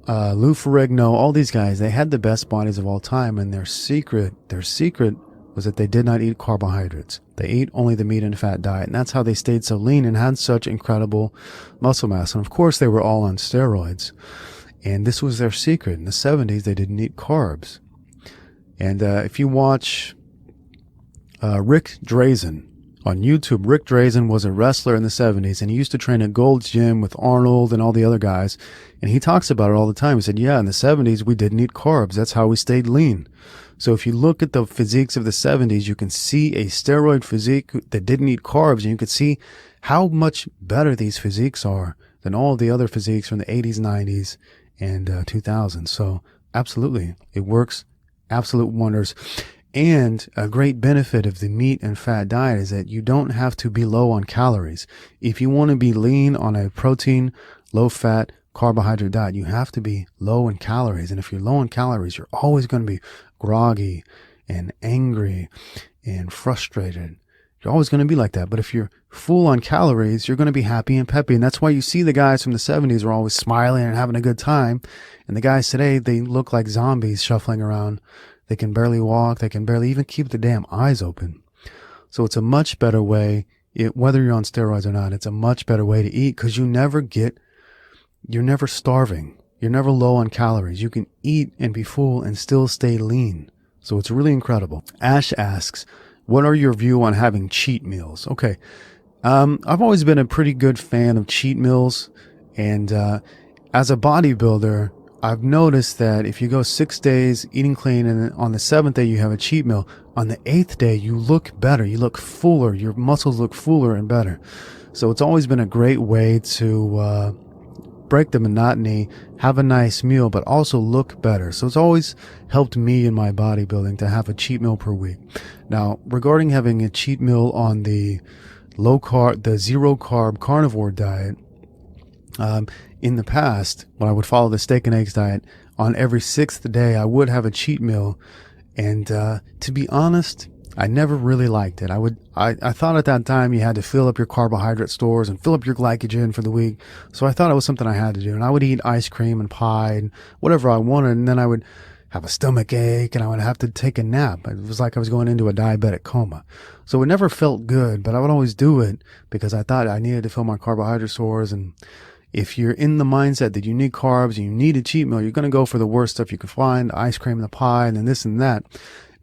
Lou Ferrigno, all these guys. They had the best bodies of all time, and their secret was that they did not eat carbohydrates. They ate only the meat and fat diet, and that's how they stayed so lean and had such incredible muscle mass. And of course, they were all on steroids, and this was their secret. In the 70s, they didn't eat carbs. And if you watch Rick Drazen on YouTube, Rick Drazen was a wrestler in the 70s, and he used to train at Gold's Gym with Arnold and all the other guys, and he talks about it all the time. He said, yeah, in the 70s, we didn't eat carbs. That's how we stayed lean. So if you look at the physiques of the 70s, you can see a steroid physique that didn't eat carbs, and you can see how much better these physiques are than all the other physiques from the 80s, 90s, and 2000s. So absolutely, it works absolute wonders. And a great benefit of the meat and fat diet is that you don't have to be low on calories. If you want to be lean on a protein, low fat, carbohydrate diet, you have to be low in calories. And if you're low in calories, you're always going to be groggy and angry and frustrated. You're always going to be like that. But if you're full on calories, you're going to be happy and peppy. And that's why you see the guys from the 70s were always smiling and having a good time. And the guys today, they look like zombies shuffling around. They can barely walk. They can barely even keep the damn eyes open. So it's a much better way, whether you're on steroids or not, it's a much better way to eat, because you're never starving. You're never low on calories. You can eat and be full and still stay lean. So it's really incredible. Ash asks, what are your views on having cheat meals? Okay. I've always been a pretty good fan of cheat meals. And as a bodybuilder, I've noticed that if you go 6 days eating clean and on the 7th day you have a cheat meal, on the 8th day you look better. You look fuller. Your muscles look fuller and better. So it's always been a great way to break the monotony, have a nice meal, but also look better. So it's always helped me in my bodybuilding to have a cheat meal per week. Now, regarding having a cheat meal on the zero carb carnivore diet, in the past, when I would follow the steak and eggs diet, on every 6th day, I would have a cheat meal. And to be honest, I never really liked it. I thought at that time you had to fill up your carbohydrate stores and fill up your glycogen for the week. So I thought it was something I had to do. And I would eat ice cream and pie and whatever I wanted. And then I would have a stomach ache and I would have to take a nap. It was like I was going into a diabetic coma. So it never felt good, but I would always do it because I thought I needed to fill my carbohydrate stores. And if you're in the mindset that you need carbs and you need a cheat meal, you're going to go for the worst stuff you can find, the ice cream and the pie and then this and that.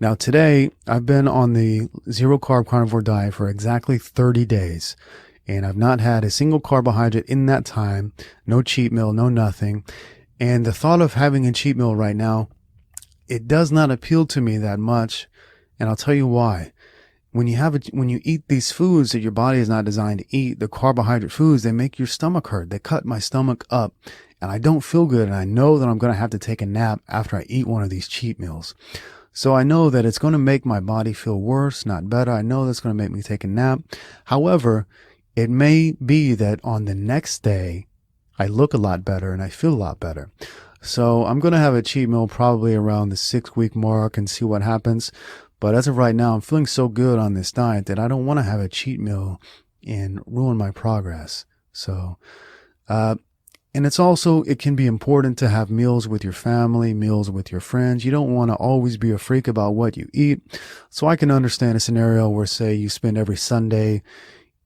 Now today, I've been on the zero carb carnivore diet for exactly 30 days. And I've not had a single carbohydrate in that time, no cheat meal, no nothing. And the thought of having a cheat meal right now, it does not appeal to me that much. And I'll tell you why. When you eat these foods that your body is not designed to eat, the carbohydrate foods, they make your stomach hurt. They cut my stomach up and I don't feel good. And I know that I'm going to have to take a nap after I eat one of these cheat meals. So I know that it's going to make my body feel worse, not better. I know that's going to make me take a nap. However, it may be that on the next day, I look a lot better and I feel a lot better. So I'm going to have a cheat meal probably around the 6-week mark and see what happens. But as of right now, I'm feeling so good on this diet that I don't want to have a cheat meal and ruin my progress. So, and it can be important to have meals with your family, meals with your friends. You don't want to always be a freak about what you eat. So I can understand a scenario where, say, you spend every Sunday,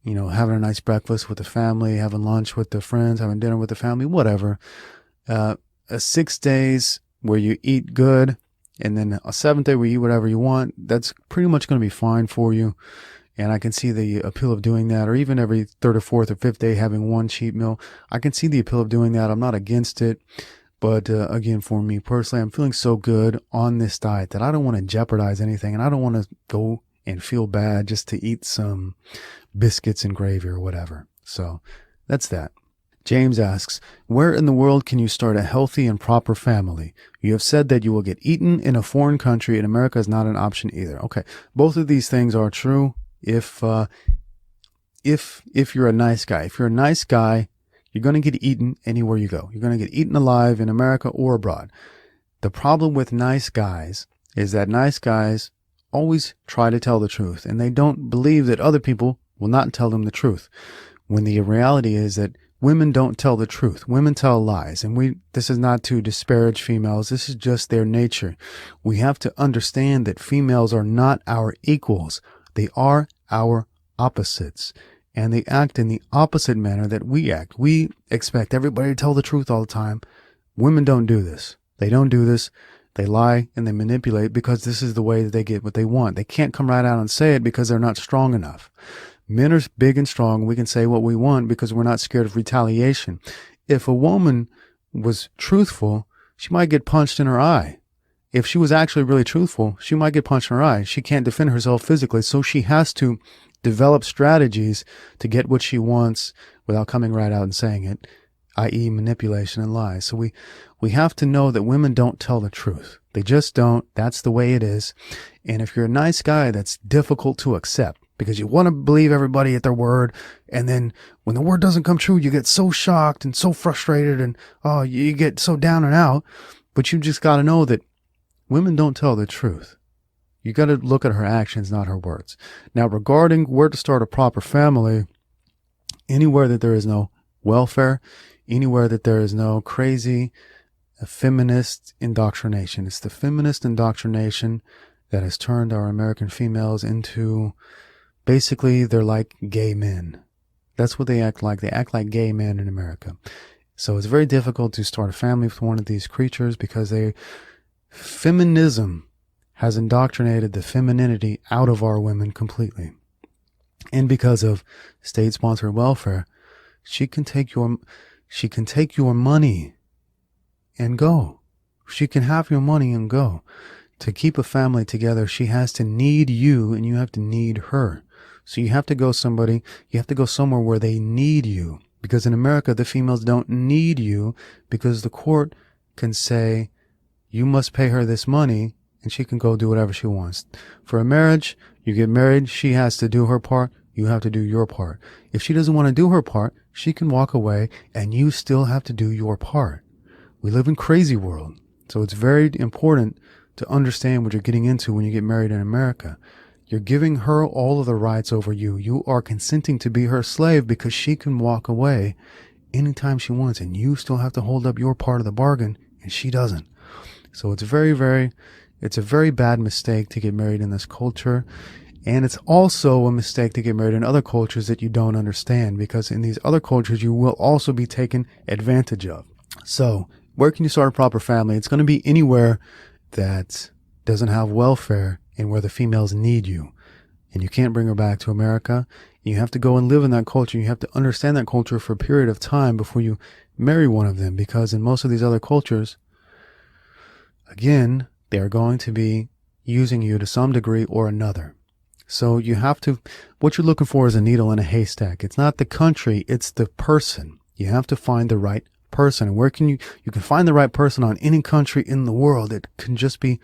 having a nice breakfast with the family, having lunch with the friends, having dinner with the family, whatever. 6 days where you eat good, and then a 7th day where you eat whatever you want, that's pretty much going to be fine for you. And I can see the appeal of doing that, or even every 3rd or 4th or 5th day having one cheat meal. I can see the appeal of doing that. I'm not against it. But again, for me personally, I'm feeling so good on this diet that I don't want to jeopardize anything. And I don't want to go and feel bad just to eat some biscuits and gravy or whatever. So that's that. James asks, where in the world can you start a healthy and proper family? You have said that you will get eaten in a foreign country, and America is not an option either. Okay, both of these things are true. If you're a nice guy, you're going to get eaten anywhere you go. You're going to get eaten alive in America or abroad. The problem with nice guys is that nice guys always try to tell the truth, and they don't believe that other people will not tell them the truth. When the reality is that women don't tell the truth. Women tell lies. And this is not to disparage females. This is just their nature. We have to understand that females are not our equals. They are our opposites. And they act in the opposite manner that we act. We expect everybody to tell the truth all the time. Women don't do this. They don't do this. They lie and they manipulate because this is the way that they get what they want. They can't come right out and say it because they're not strong enough. Men are big and strong. We can say what we want because we're not scared of retaliation. If a woman was truthful, she might get punched in her eye. If she was actually really truthful, she might get punched in her eye. She can't defend herself physically, so she has to develop strategies to get what she wants without coming right out and saying it, i.e. manipulation and lies. So we have to know that women don't tell the truth. They just don't. That's the way it is. And if you're a nice guy, that's difficult to accept because you want to believe everybody at their word. And then when the word doesn't come true, you get so shocked and so frustrated and you get so down and out. But you just got to know that women don't tell the truth. You got to look at her actions, not her words. Now, regarding where to start a proper family, anywhere that there is no welfare, anywhere that there is no crazy feminist indoctrination. It's the feminist indoctrination that has turned our American females into, basically, they're like gay men. That's what they act like. They act like gay men in America. So it's very difficult to start a family with one of these creatures because feminism has indoctrinated the femininity out of our women completely. And because of state-sponsored welfare, she can take your money and go. She can have your money and go. To keep a family together, she has to need you and you have to need her. So you have to go somewhere where they need you. Because in America, the females don't need you because the court can say, you must pay her this money and she can go do whatever she wants. For a marriage, you get married, she has to do her part, you have to do your part. If she doesn't want to do her part, she can walk away and you still have to do your part. We live in crazy world. So it's very important to understand what you're getting into when you get married in America. You're giving her all of the rights over you. You are consenting to be her slave because she can walk away anytime she wants and you still have to hold up your part of the bargain and she doesn't. So it's a very bad mistake to get married in this culture. And it's also a mistake to get married in other cultures that you don't understand because in these other cultures, you will also be taken advantage of. So where can you start a proper family? It's going to be anywhere that doesn't have welfare and where the females need you. And you can't bring her back to America. You have to go and live in that culture. You have to understand that culture for a period of time before you marry one of them. Because in most of these other cultures, again, they are going to be using you to some degree or another. So what you're looking for is a needle in a haystack. It's not the country, it's the person. You have to find the right person. And where can you can find the right person on any country in the world. It can just be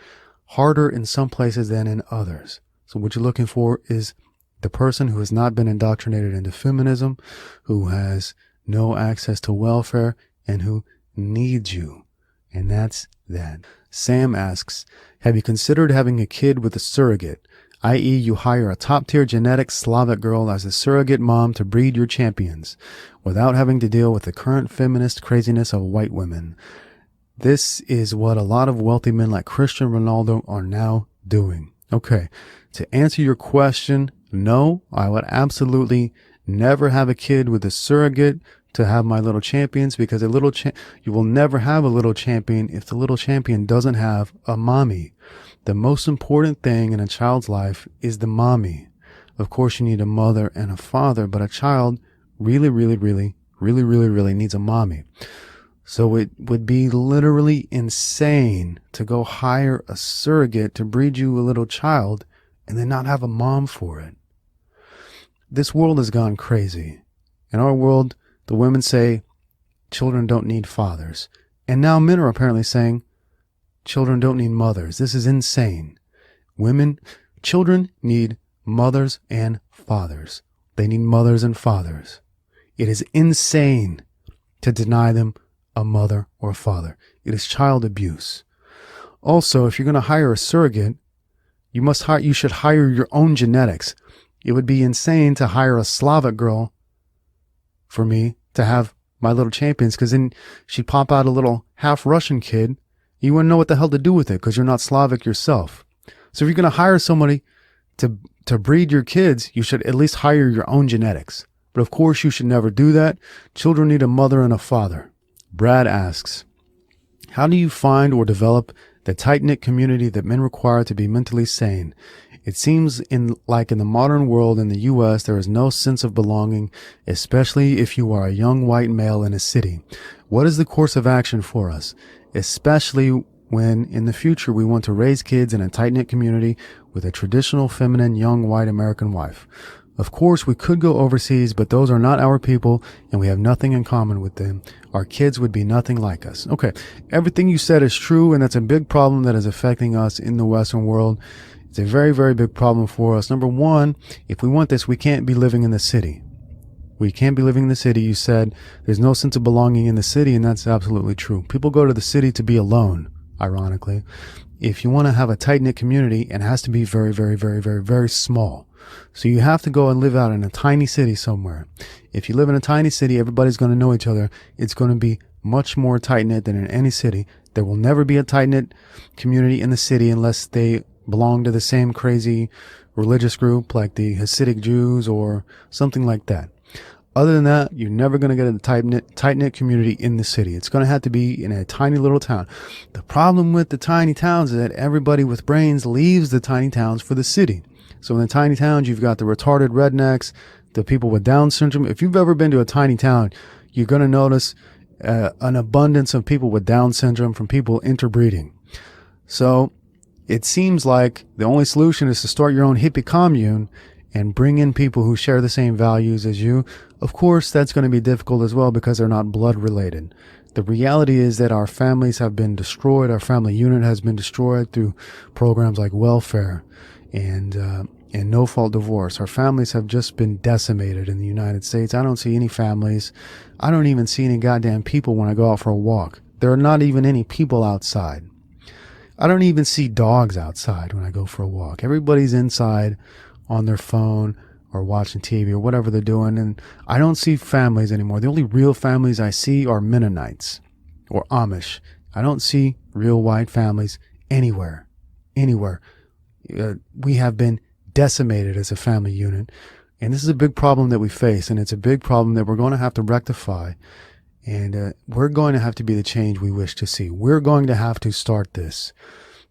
harder in some places than in others. So what you're looking for is the person who has not been indoctrinated into feminism, who has no access to welfare, and who needs you. And that's that. Sam asks, have you considered having a kid with a surrogate, i.e. you hire a top-tier genetic Slavic girl as a surrogate mom to breed your champions, without having to deal with the current feminist craziness of white women? This is what a lot of wealthy men like Cristiano Ronaldo are now doing. Okay, to answer your question, no, I would absolutely never have a kid with a surrogate to have my little champions, because you will never have a little champion if the little champion doesn't have a mommy. The most important thing in a child's life is the mommy. Of course, you need a mother and a father, but a child really needs a mommy. So it would be literally insane to go hire a surrogate to breed you a little child and then not have a mom for it. This world has gone crazy. In our world, the women say children don't need fathers. And now men are apparently saying children don't need mothers. This is insane. Children need mothers and fathers. They need mothers and fathers. It is insane to deny them a mother or a father. It is child abuse. Also, if you're going to hire a surrogate, you should hire your own genetics. It would be insane to hire a Slavic girl for me to have my little champions, because then she'd pop out a little half Russian kid. You wouldn't know what the hell to do with it because you're not Slavic yourself. So if you're going to hire somebody to breed your kids, you should at least hire your own genetics. But of course, you should never do that. Children need a mother and a father. Brad asks, how do you find or develop the tight-knit community that men require to be mentally sane? It seems like in the modern world in the U.S., there is no sense of belonging, especially if you are a young white male in a city. What is the course of action for us, especially when in the future we want to raise kids in a tight-knit community with a traditional feminine young white American wife? Of course, we could go overseas, but those are not our people, and we have nothing in common with them. Our kids would be nothing like us. Okay, everything you said is true, and that's a big problem that is affecting us in the Western world. It's a very big problem for us. Number one, if we want this, we can't be living in the city. We can't be living in the city. You said there's no sense of belonging in the city, and that's absolutely true. People go to the city to be alone, ironically. If you want to have a tight-knit community, it has to be very small. So you have to go and live out in a tiny city somewhere. If you live in a tiny city, everybody's going to know each other. It's going to be much more tight-knit than in any city. There will never be a tight-knit community in the city unless they belong to the same crazy religious group like the Hasidic Jews or something like that. Other than that, you're never going to get a tight-knit community in the city. It's going to have to be in a tiny little town. The problem with the tiny towns is that everybody with brains leaves the tiny towns for the city. So in the tiny towns, you've got the retarded rednecks, the people with Down syndrome. If you've ever been to a tiny town, you're going to notice an abundance of people with Down syndrome from people interbreeding. So it seems like the only solution is to start your own hippie commune and bring in people who share the same values as you. Of course, that's going to be difficult as well because they're not blood related. The reality is that our families have been destroyed. Our family unit has been destroyed through programs like welfare and no-fault divorce. Our families have just been decimated in the United States. I don't see any families. I don't even see any goddamn people when I go out for a walk. There are not even any people outside. I don't even see dogs outside when I go for a walk. Everybody's inside on their phone or watching TV or whatever they're doing, and I don't see families anymore. The only real families I see are Mennonites or Amish. I don't see real white families anywhere. We have been decimated as a family unit, and this is a big problem that we face, and it's a big problem that we're going to have to rectify, and we're going to have to be the change we wish to see. We're going to have to start this,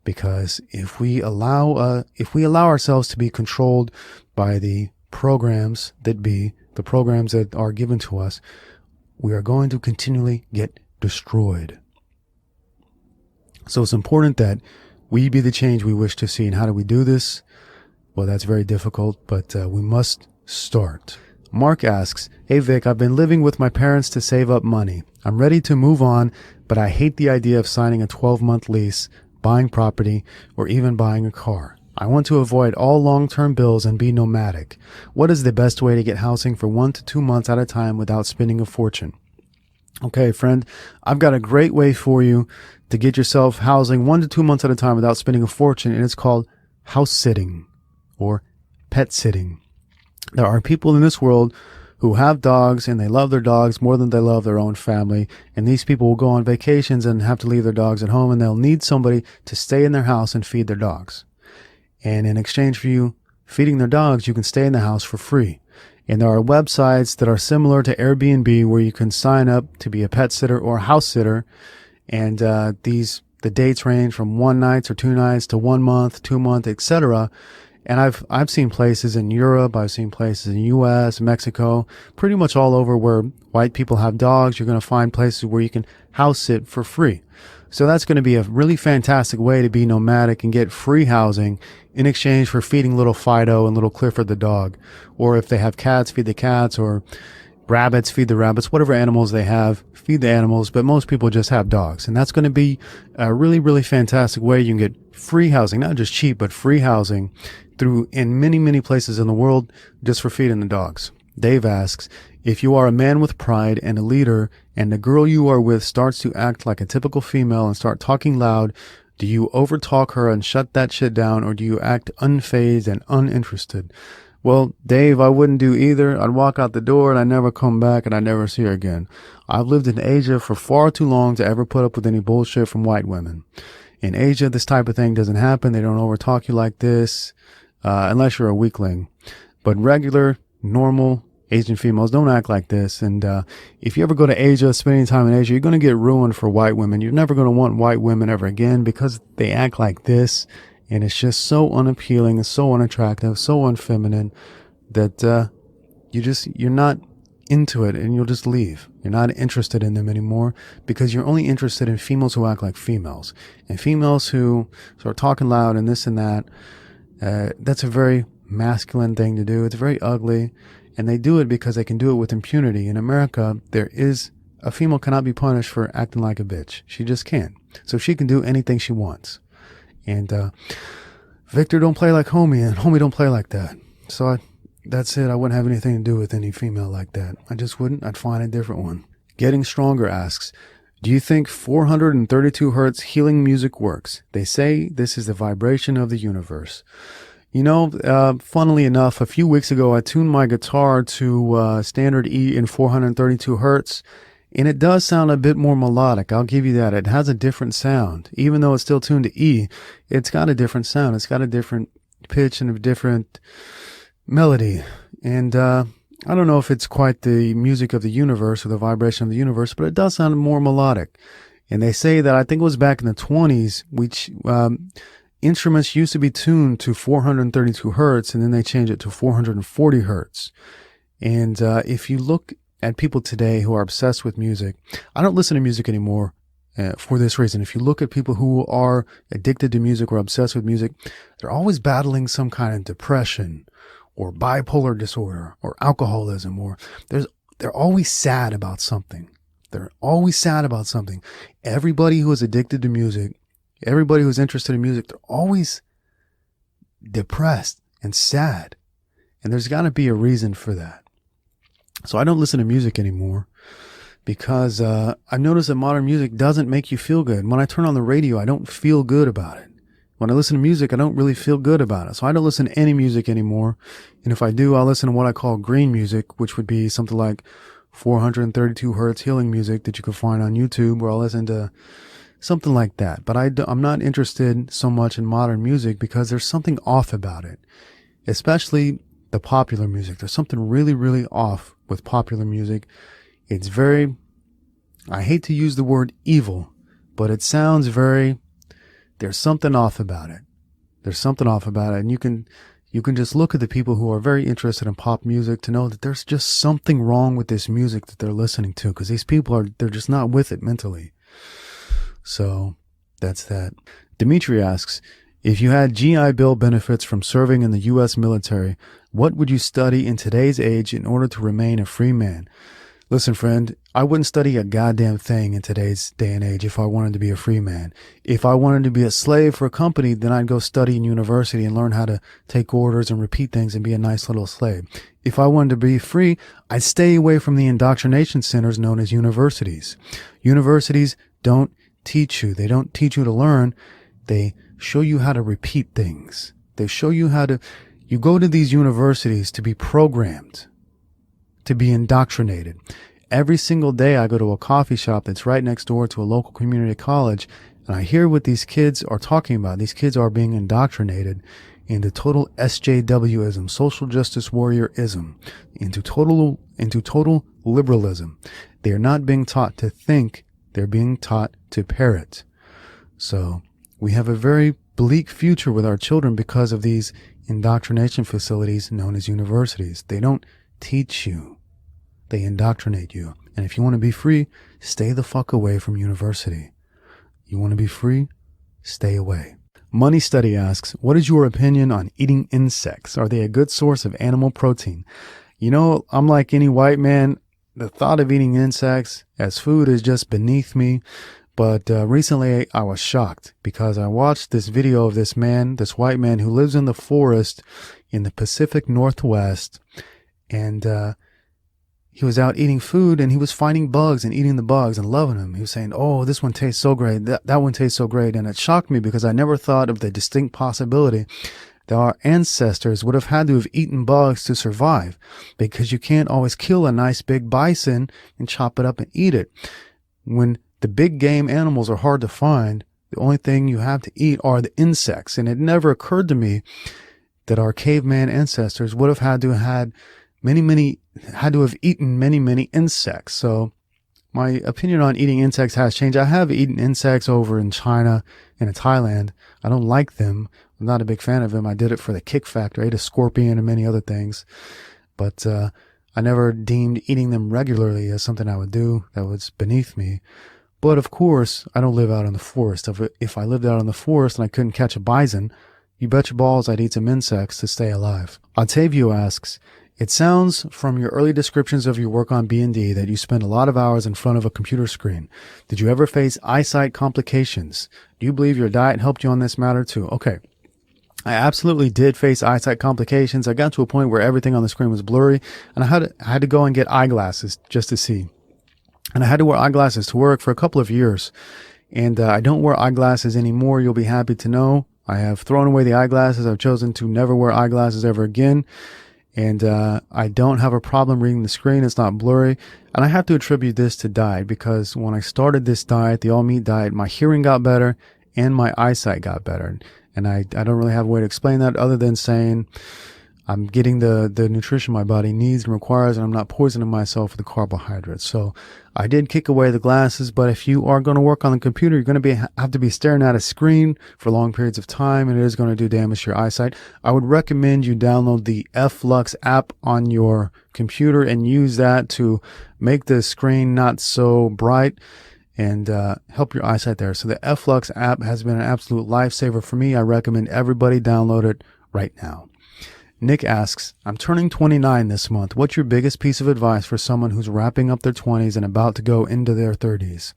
because if we allow ourselves to be controlled by the programs that are given to us, we are going to continually get destroyed. So it's important that we be the change we wish to see. And how do we do this? Well, that's very difficult, but we must start. Mark asks, hey Vic, I've been living with my parents to save up money. I'm ready to move on, but I hate the idea of signing a 12-month lease buying property, or even buying a car. I want to avoid all long-term bills and be nomadic. What is the best way to get housing for 1 to 2 months at a time without spending a fortune? Okay, friend, I've got a great way for you to get yourself housing 1 to 2 months at a time without spending a fortune, and it's called house sitting or pet sitting. There are people in this world who have dogs and they love their dogs more than they love their own family. And these people will go on vacations and have to leave their dogs at home, and they'll need somebody to stay in their house and feed their dogs. And in exchange for you feeding their dogs, you can stay in the house for free. And there are websites that are similar to Airbnb where you can sign up to be a pet sitter or a house sitter. And the dates range from 1 night or 2 nights to 1 month, 2 months, etc. And I've seen places in Europe, I've seen places in the US, Mexico, pretty much all over where white people have dogs. You're going to find places where you can house sit for free. So that's going to be a really fantastic way to be nomadic and get free housing in exchange for feeding little Fido and little Clifford the dog. Or if they have cats, feed the cats, or rabbits, feed the rabbits, whatever animals they have, feed the animals. But most people just have dogs. And that's going to be a really, really fantastic way you can get free housing, not just cheap, but free housing in many, many places in the world just for feeding the dogs. Dave asks, if you are a man with pride and a leader and the girl you are with starts to act like a typical female and start talking loud, do you overtalk her and shut that shit down, or do you act unfazed and uninterested? Well, Dave, I wouldn't do either. I'd walk out the door and I'd never come back and I'd never see her again. I've lived in Asia for far too long to ever put up with any bullshit from white women. In Asia, this type of thing doesn't happen. They don't overtalk you like this, unless you're a weakling. But regular, normal Asian females don't act like this. And if you ever go to Asia, spending time in Asia, you're going to get ruined for white women. You're never going to want white women ever again because they act like this. And it's just so unappealing and so unattractive, so unfeminine that you're not into it, and you'll just leave. You're not interested in them anymore because you're only interested in females who act like females. And females who start talking loud and this and that, that's a very masculine thing to do. It's very ugly. And they do it because they can do it with impunity. In America, a female cannot be punished for acting like a bitch. She just can't. So she can do anything she wants. And Victor don't play like homie, and homie don't play like that. So that's it. I wouldn't have anything to do with any female like that. I just wouldn't. I'd find a different one. Getting Stronger asks, do you think 432 hertz healing music works? They say this is the vibration of the universe. You know, funnily enough, a few weeks ago, I tuned my guitar to standard E in 432 hertz, and it does sound a bit more melodic. I'll give you that. It has a different sound. Even though it's still tuned to E, it's got a different sound. It's got a different pitch and a different melody. And I don't know if it's quite the music of the universe or the vibration of the universe, but it does sound more melodic. And they say that, I think it was back in the 20s, which instruments used to be tuned to 432 hertz, and then they changed it to 440 hertz. And if you look at people today who are obsessed with music, I don't listen to music anymore for this reason. If you look at people who are addicted to music or obsessed with music, they're always battling some kind of depression or bipolar disorder or alcoholism, or they're always sad about something. They're always sad about something. Everybody who is addicted to music, everybody who's interested in music, they're always depressed and sad. And there's got to be a reason for that. So I don't listen to music anymore because I've noticed that modern music doesn't make you feel good. When I turn on the radio, I don't feel good about it. When I listen to music, I don't really feel good about it. So I don't listen to any music anymore. And if I do, I'll listen to what I call green music, which would be something like 432 hertz healing music that you can find on YouTube, or I'll listen to something like that. But I'm not interested so much in modern music because there's something off about it, especially the popular music. There's something really, really off with popular music. It's very, I hate to use the word evil, but it sounds there's something off about it. There's something off about it. And you can just look at the people who are very interested in pop music to know that there's just something wrong with this music that they're listening to, because these people they're just not with it mentally. So that's that. Dimitri asks, if you had GI Bill benefits from serving in the U.S. military, what would you study in today's age in order to remain a free man? Listen, friend, I wouldn't study a goddamn thing in today's day and age if I wanted to be a free man. If I wanted to be a slave for a company, then I'd go study in university and learn how to take orders and repeat things and be a nice little slave. If I wanted to be free, I'd stay away from the indoctrination centers known as universities. Universities don't teach you. They don't teach you to learn. They show you how to repeat things. They show you how to, you go to these universities to be programmed, to be indoctrinated. Every single day I go to a coffee shop that's right next door to a local community college, and I hear what these kids are talking about. These kids are being indoctrinated into total SJWism, social justice warriorism, into total liberalism. They are not being taught to think, they're being taught to parrot. So we have a very bleak future with our children because of these indoctrination facilities known as universities. They don't teach you. They indoctrinate you. And if you want to be free, stay the fuck away from university. You want to be free? Stay away. Money Study asks, what is your opinion on eating insects? Are they a good source of animal protein? You know, I'm like any white man. The thought of eating insects as food is just beneath me. But recently I was shocked because I watched this video of this man, this white man who lives in the forest in the Pacific Northwest. And he was out eating food and he was finding bugs and eating the bugs and loving them. He was saying, oh, this one tastes so great. That one tastes so great. And it shocked me because I never thought of the distinct possibility that our ancestors would have had to have eaten bugs to survive, because you can't always kill a nice big bison and chop it up and eat it. When the big game animals are hard to find, the only thing you have to eat are the insects. And it never occurred to me that our caveman ancestors would have had to have eaten many insects. So my opinion on eating insects has changed. I have eaten insects over in China and in Thailand. I don't like them. I'm not a big fan of them. I did it for the kick factor. I ate a scorpion and many other things. But I never deemed eating them regularly as something I would do. That was beneath me. But of course, I don't live out in the forest. If I lived out in the forest and I couldn't catch a bison, you bet your balls I'd eat some insects to stay alive. Octavio asks, it sounds from your early descriptions of your work on B&D that you spend a lot of hours in front of a computer screen. Did you ever face eyesight complications? Do you believe your diet helped you on this matter too? Okay. I absolutely did face eyesight complications. I got to a point where everything on the screen was blurry, and I had to go and get eyeglasses just to see. And I had to wear eyeglasses to work for a couple of years. And I don't wear eyeglasses anymore. You'll be happy to know. I have thrown away the eyeglasses. I've chosen to never wear eyeglasses ever again. And I don't have a problem reading the screen. It's not blurry. And I have to attribute this to diet, because when I started this diet, the all-meat diet, my hearing got better and my eyesight got better. And I don't really have a way to explain that other than saying I'm getting the nutrition my body needs and requires, and I'm not poisoning myself with the carbohydrates. So I did kick away the glasses, but if you are going to work on the computer, you're going to have to be staring at a screen for long periods of time, and it is going to do damage to your eyesight. I would recommend you download the Flux app on your computer and use that to make the screen not so bright and help your eyesight there. So the Flux app has been an absolute lifesaver for me. I recommend everybody download it right now. Nick asks, I'm turning 29 this month. What's your biggest piece of advice for someone who's wrapping up their 20s and about to go into their 30s?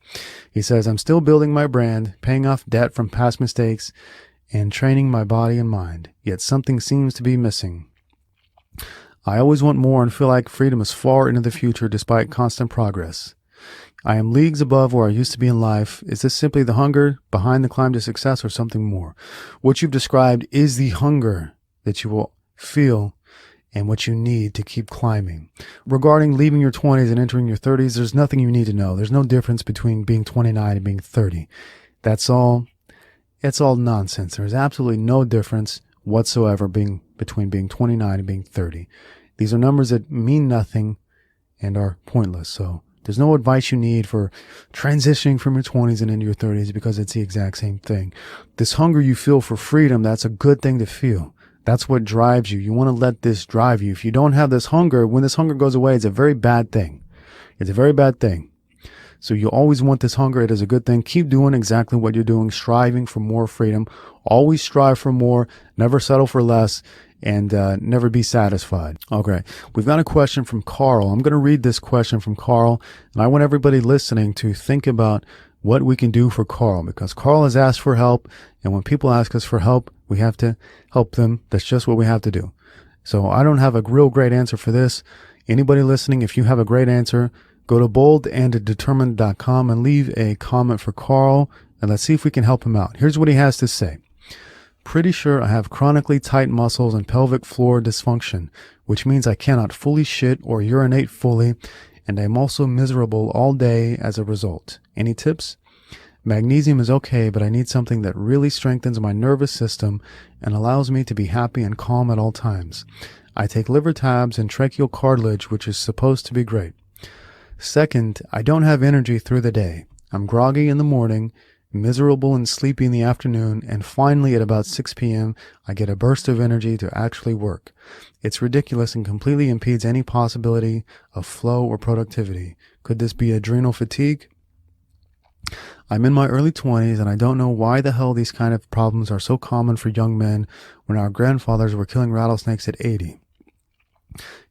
He says, I'm still building my brand, paying off debt from past mistakes, and training my body and mind. Yet something seems to be missing. I always want more and feel like freedom is far into the future despite constant progress. I am leagues above where I used to be in life. Is this simply the hunger behind the climb to success or something more? What you've described is the hunger that you will feel and what you need to keep climbing. Regarding leaving your 20s and entering your 30s, there's nothing you need to know. There's no difference between being 29 and being 30. It's all nonsense. There's absolutely no difference whatsoever between being 29 and being 30. These are numbers that mean nothing and are pointless. So there's no advice you need for transitioning from your 20s and into your 30s, because it's the exact same thing. This hunger you feel for freedom, that's a good thing to feel. That's what drives you. You want to let this drive you. If you don't have this hunger, when this hunger goes away, it's a very bad thing. It's a very bad thing. So you always want this hunger. It is a good thing. Keep doing exactly what you're doing, striving for more freedom. Always strive for more. Never settle for less. and never be satisfied. Okay, we've got a question from Carl. I'm going to read this question from Carl, and I want everybody listening to think about what we can do for Carl, because Carl has asked for help, and when people ask us for help, we have to help them. That's just what we have to do. So I don't have a real great answer for this. Anybody listening, if you have a great answer, go to boldanddetermined.com and leave a comment for Carl, and let's see if we can help him out. Here's what he has to say. Pretty sure I have chronically tight muscles and pelvic floor dysfunction, which means I cannot fully shit or urinate fully, and I'm also miserable all day as a result. Any tips? Magnesium is okay, but I need something that really strengthens my nervous system and allows me to be happy and calm at all times. I take liver tabs and tracheal cartilage, which is supposed to be great. Second, I don't have energy through the day. I'm groggy in the morning, miserable and sleepy in the afternoon, and finally at about 6 p.m., I get a burst of energy to actually work. It's ridiculous and completely impedes any possibility of flow or productivity. Could this be adrenal fatigue? I'm in my early 20s, and I don't know why the hell these kind of problems are so common for young men when our grandfathers were killing rattlesnakes at 80.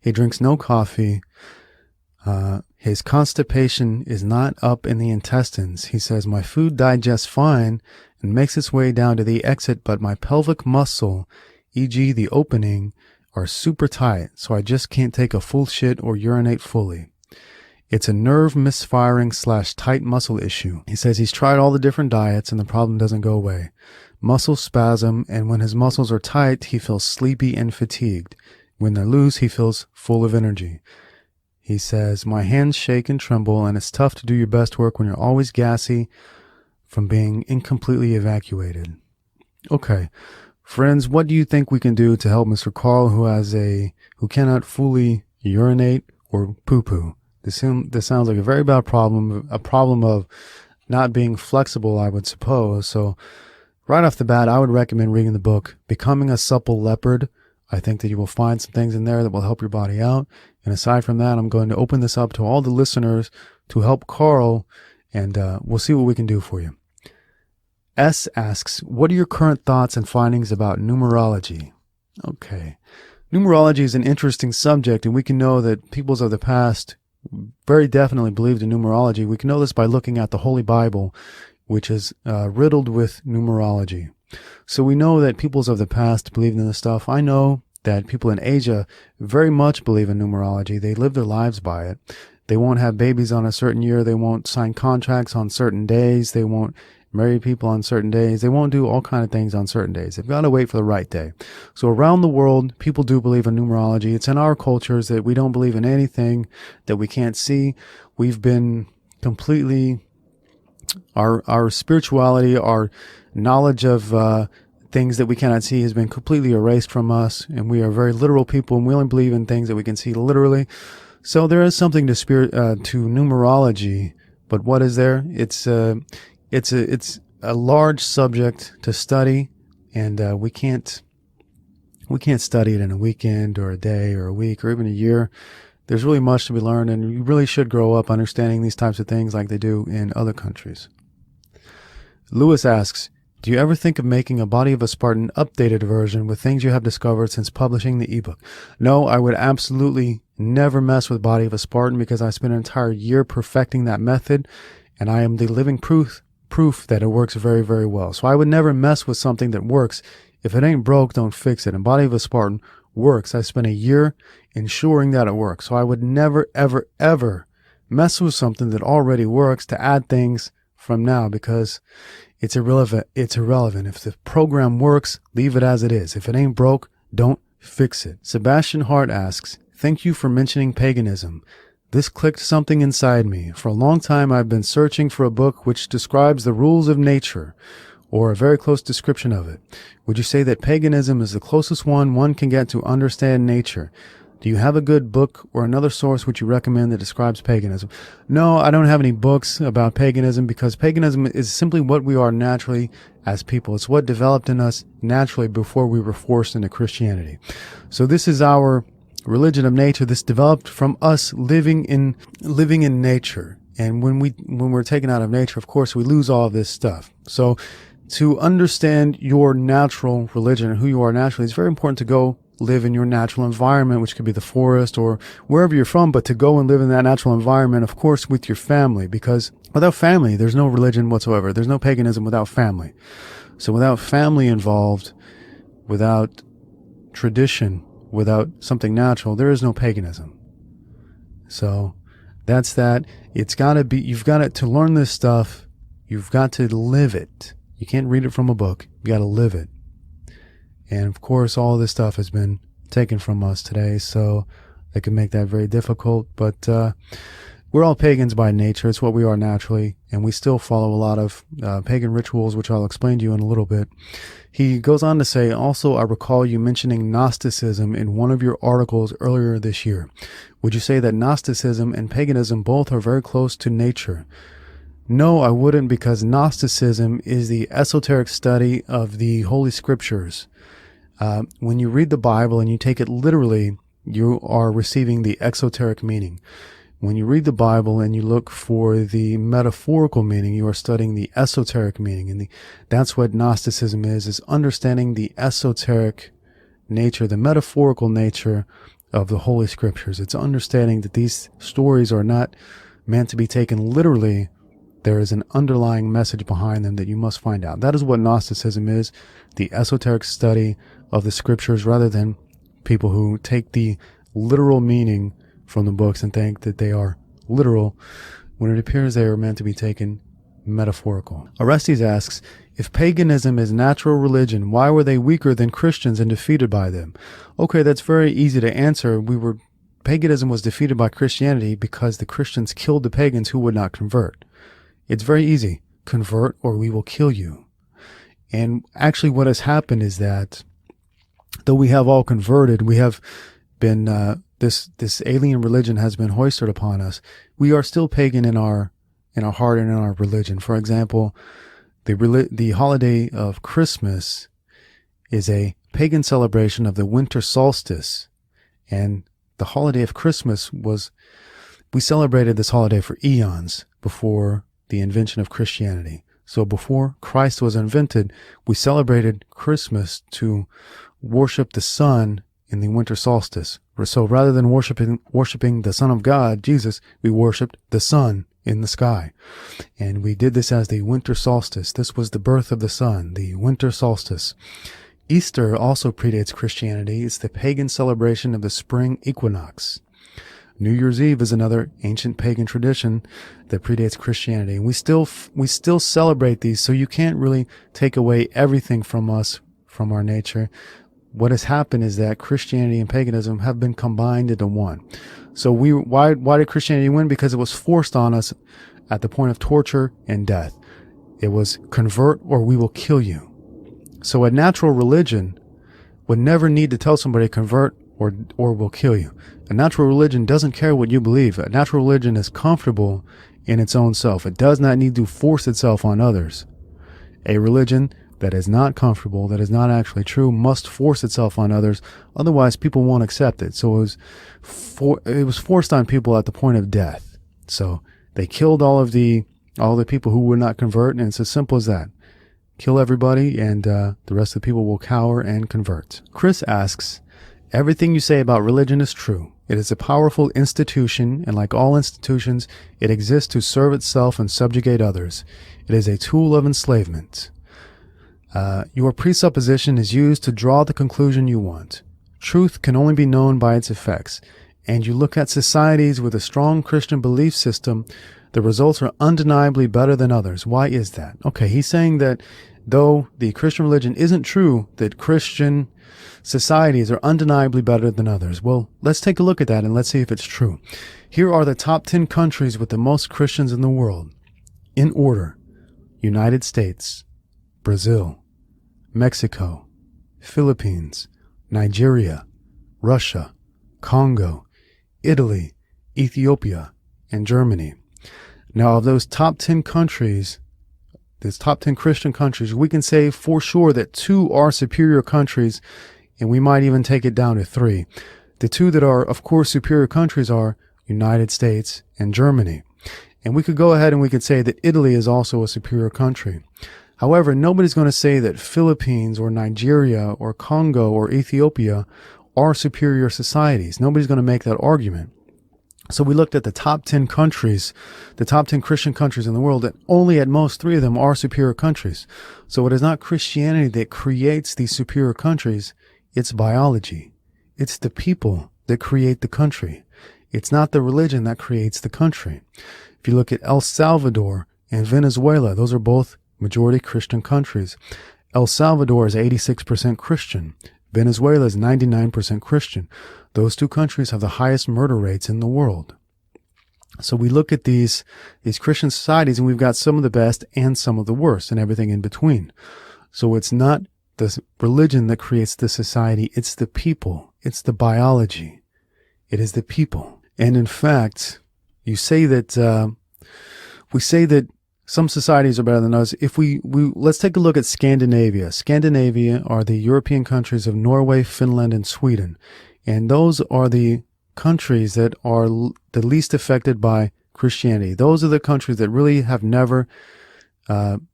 He drinks no coffee. His constipation is not up in the intestines. He says, my food digests fine and makes its way down to the exit, but my pelvic muscle, e.g. the opening, are super tight, so I just can't take a full shit or urinate fully. It's a nerve misfiring / tight muscle issue. He says he's tried all the different diets and the problem doesn't go away. Muscle spasm, and when his muscles are tight, he feels sleepy and fatigued. When they're loose, he feels full of energy. He says, my hands shake and tremble, and it's tough to do your best work when you're always gassy from being incompletely evacuated. Okay, friends, what do you think we can do to help Mr. Carl, who cannot fully urinate or poo-poo? This sounds like a very bad problem, a problem of not being flexible, I would suppose. So right off the bat, I would recommend reading the book, Becoming a Supple Leopard. I think that you will find some things in there that will help your body out. And aside from that, I'm going to open this up to all the listeners to help Carl, and we'll see what we can do for you. S asks, what are your current thoughts and findings about numerology? Okay. Numerology is an interesting subject, and we can know that peoples of the past very definitely believed in numerology. We can know this by looking at the Holy Bible, which is riddled with numerology. So we know that peoples of the past believed in this stuff. I know that people in Asia very much believe in numerology. They live their lives by it. They won't have babies on a certain year. They won't sign contracts on certain days. They won't marry people on certain days. They won't do all kinds of things on certain days. They've got to wait for the right day. So around the world, people do believe in numerology. It's in our cultures that we don't believe in anything that we can't see. We've been completely, our spirituality, our knowledge of things that we cannot see has been completely erased from us, and we are very literal people, and we only believe in things that we can see literally. So there is something to numerology, but what is there? It's a large subject to study, and we can't study it in a weekend or a day or a week or even a year. There's really much to be learned, and you really should grow up understanding these types of things like they do in other countries. Lewis asks, do you ever think of making a Body of a Spartan updated version with things you have discovered since publishing the ebook? No, I would absolutely never mess with Body of a Spartan because I spent an entire year perfecting that method, and I am the living proof that it works very, very well. So I would never mess with something that works. If it ain't broke, don't fix it. And Body of a Spartan works. I spent a year ensuring that it works. So I would never, ever, ever mess with something that already works to add things from now, because it's irrelevant. It's irrelevant. If the program works, leave it as it is. If it ain't broke, don't fix it. Sebastian Hart asks, thank you for mentioning paganism. This clicked something inside me. For a long time, I've been searching for a book which describes the rules of nature, or a very close description of it. Would you say that paganism is the closest one can get to understand nature? Do you have a good book or another source which you recommend that describes paganism? No, I don't have any books about paganism, because paganism is simply what we are naturally as people. It's what developed in us naturally before we were forced into Christianity. So this is our religion of nature. This developed from us living in nature. And when we're taken out of nature, of course, we lose all of this stuff. So to understand your natural religion and who you are naturally, it's very important to go live in your natural environment, which could be the forest or wherever you're from, but to go and live in that natural environment, of course, with your family, because without family, there's no religion whatsoever. There's no paganism without family. So without family involved, without tradition, without something natural, there is no paganism. So that's that. It's got to be, you've got to learn this stuff. You've got to live it. You can't read it from a book. You got to live it. And of course, all this stuff has been taken from us today, so that can make that very difficult. But we're all pagans by nature. It's what we are naturally, and we still follow a lot of pagan rituals, which I'll explain to you in a little bit. He goes on to say, also, I recall you mentioning Gnosticism in one of your articles earlier this year. Would you say that Gnosticism and paganism both are very close to nature? No, I wouldn't, because Gnosticism is the esoteric study of the Holy Scriptures. When you read the Bible and you take it literally, you are receiving the exoteric meaning. When you read the Bible and you look for the metaphorical meaning, you are studying the esoteric meaning. And that's what Gnosticism is understanding the esoteric nature, the metaphorical nature of the Holy Scriptures. It's understanding that these stories are not meant to be taken literally. There is an underlying message behind them that you must find out. That is what Gnosticism is, the esoteric study of the Scriptures, rather than people who take the literal meaning from the books and think that they are literal when it appears they are meant to be taken metaphorical. Orestes asks, if paganism is natural religion, why were they weaker than Christians and defeated by them? Okay, that's very easy to answer. Paganism was defeated by Christianity because the Christians killed the pagans who would not convert. It's very easy. Convert or we will kill you. And actually what has happened is that though we have all converted, we have been, this alien religion has been hoisted upon us. We are still pagan in our heart and in our religion. For example, the holiday of Christmas is a pagan celebration of the winter solstice. And the holiday of Christmas we celebrated this holiday for eons before the invention of Christianity. So before Christ was invented, we celebrated Christmas to worship the sun in the winter solstice. So rather than worshiping the Son of God, Jesus, we worshiped the sun in the sky. And we did this as the winter solstice. This was the birth of the sun, the winter solstice. Easter also predates Christianity. It's the pagan celebration of the spring equinox. New Year's Eve is another ancient pagan tradition that predates Christianity. And we still celebrate these, so you can't really take away everything from us, from our nature. What has happened is that Christianity and paganism have been combined into one. So why did Christianity win? Because it was forced on us at the point of torture and death. It was convert or we will kill you. So a natural religion would never need to tell somebody convert or we'll kill you. A natural religion doesn't care what you believe. A natural religion is comfortable in its own self. It does not need to force itself on others. A religion that is not comfortable, that is not actually true, must force itself on others. Otherwise, people won't accept it. So it was forced on people at the point of death. So they killed all the people who would not convert, and it's as simple as that. Kill everybody, and the rest of the people will cower and convert. Chris asks, everything you say about religion is true. It is a powerful institution, and like all institutions, it exists to serve itself and subjugate others. It is a tool of enslavement. Your presupposition is used to draw the conclusion you want. Truth can only be known by its effects, and you look at societies with a strong Christian belief system, the results are undeniably better than others. Why is that? Okay, he's saying that though the Christian religion isn't true, that Christian societies are undeniably better than others. Well, let's take a look at that and let's see if it's true. Here are the top 10 countries with the most Christians in the world. In order: United States, Brazil, Mexico, Philippines, Nigeria, Russia, Congo, Italy, Ethiopia, and Germany. Now, of those top 10 countries, these top 10 Christian countries, we can say for sure that 2 are superior countries, and we might even take it down to 3. The 2 that are, of course, superior countries are United States and Germany. And we could go ahead and we could say that Italy is also a superior country. However, nobody's going to say that Philippines or Nigeria or Congo or Ethiopia are superior societies. Nobody's going to make that argument. So we looked at the top 10 countries, the top 10 Christian countries in the world, and only at most 3 of them are superior countries. So it is not Christianity that creates these superior countries. It's biology. It's the people that create the country. It's not the religion that creates the country. If you look at El Salvador and Venezuela, those are both majority Christian countries. El Salvador is 86% Christian. Venezuela is 99% Christian. Those 2 countries have the highest murder rates in the world. So we look at these Christian societies, and we've got some of the best and some of the worst and everything in between. So it's not the religion that creates the society. It's the people. It's the biology. It is the people. And in fact, we say that some societies are better than others. If let's take a look at Scandinavia. Scandinavia are the European countries of Norway, Finland, and Sweden. And those are the countries that are the least affected by Christianity. Those are the countries that really have never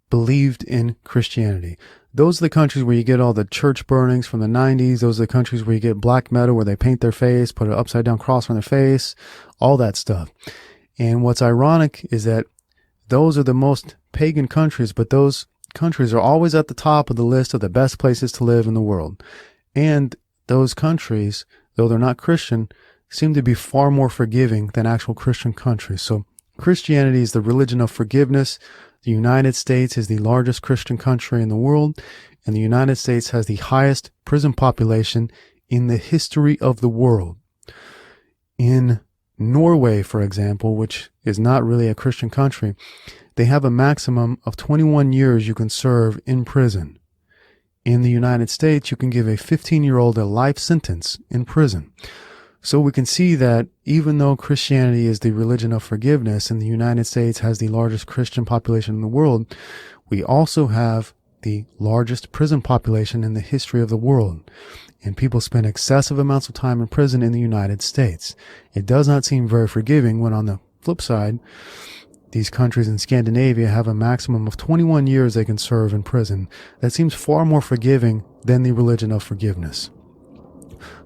believed in Christianity. Those are the countries where you get all the church burnings from the 90s. Those are the countries where you get black metal, where they paint their face, put an upside down cross on their face, all that stuff. And what's ironic is that those are the most pagan countries, but those countries are always at the top of the list of the best places to live in the world. And those countries, though they're not Christian, seem to be far more forgiving than actual Christian countries. So Christianity is the religion of forgiveness. The United States is the largest Christian country in the world, and the United States has the highest prison population in the history of the world. In Norway, for example, which is not really a Christian country, they have a maximum of 21 years you can serve in prison. In the United States, you can give a 15-year-old a life sentence in prison. So we can see that even though Christianity is the religion of forgiveness and the United States has the largest Christian population in the world, we also have the largest prison population in the history of the world. And people spend excessive amounts of time in prison in the United States. It does not seem very forgiving when, on the flip side, these countries in Scandinavia have a maximum of 21 years they can serve in prison. That seems far more forgiving than the religion of forgiveness.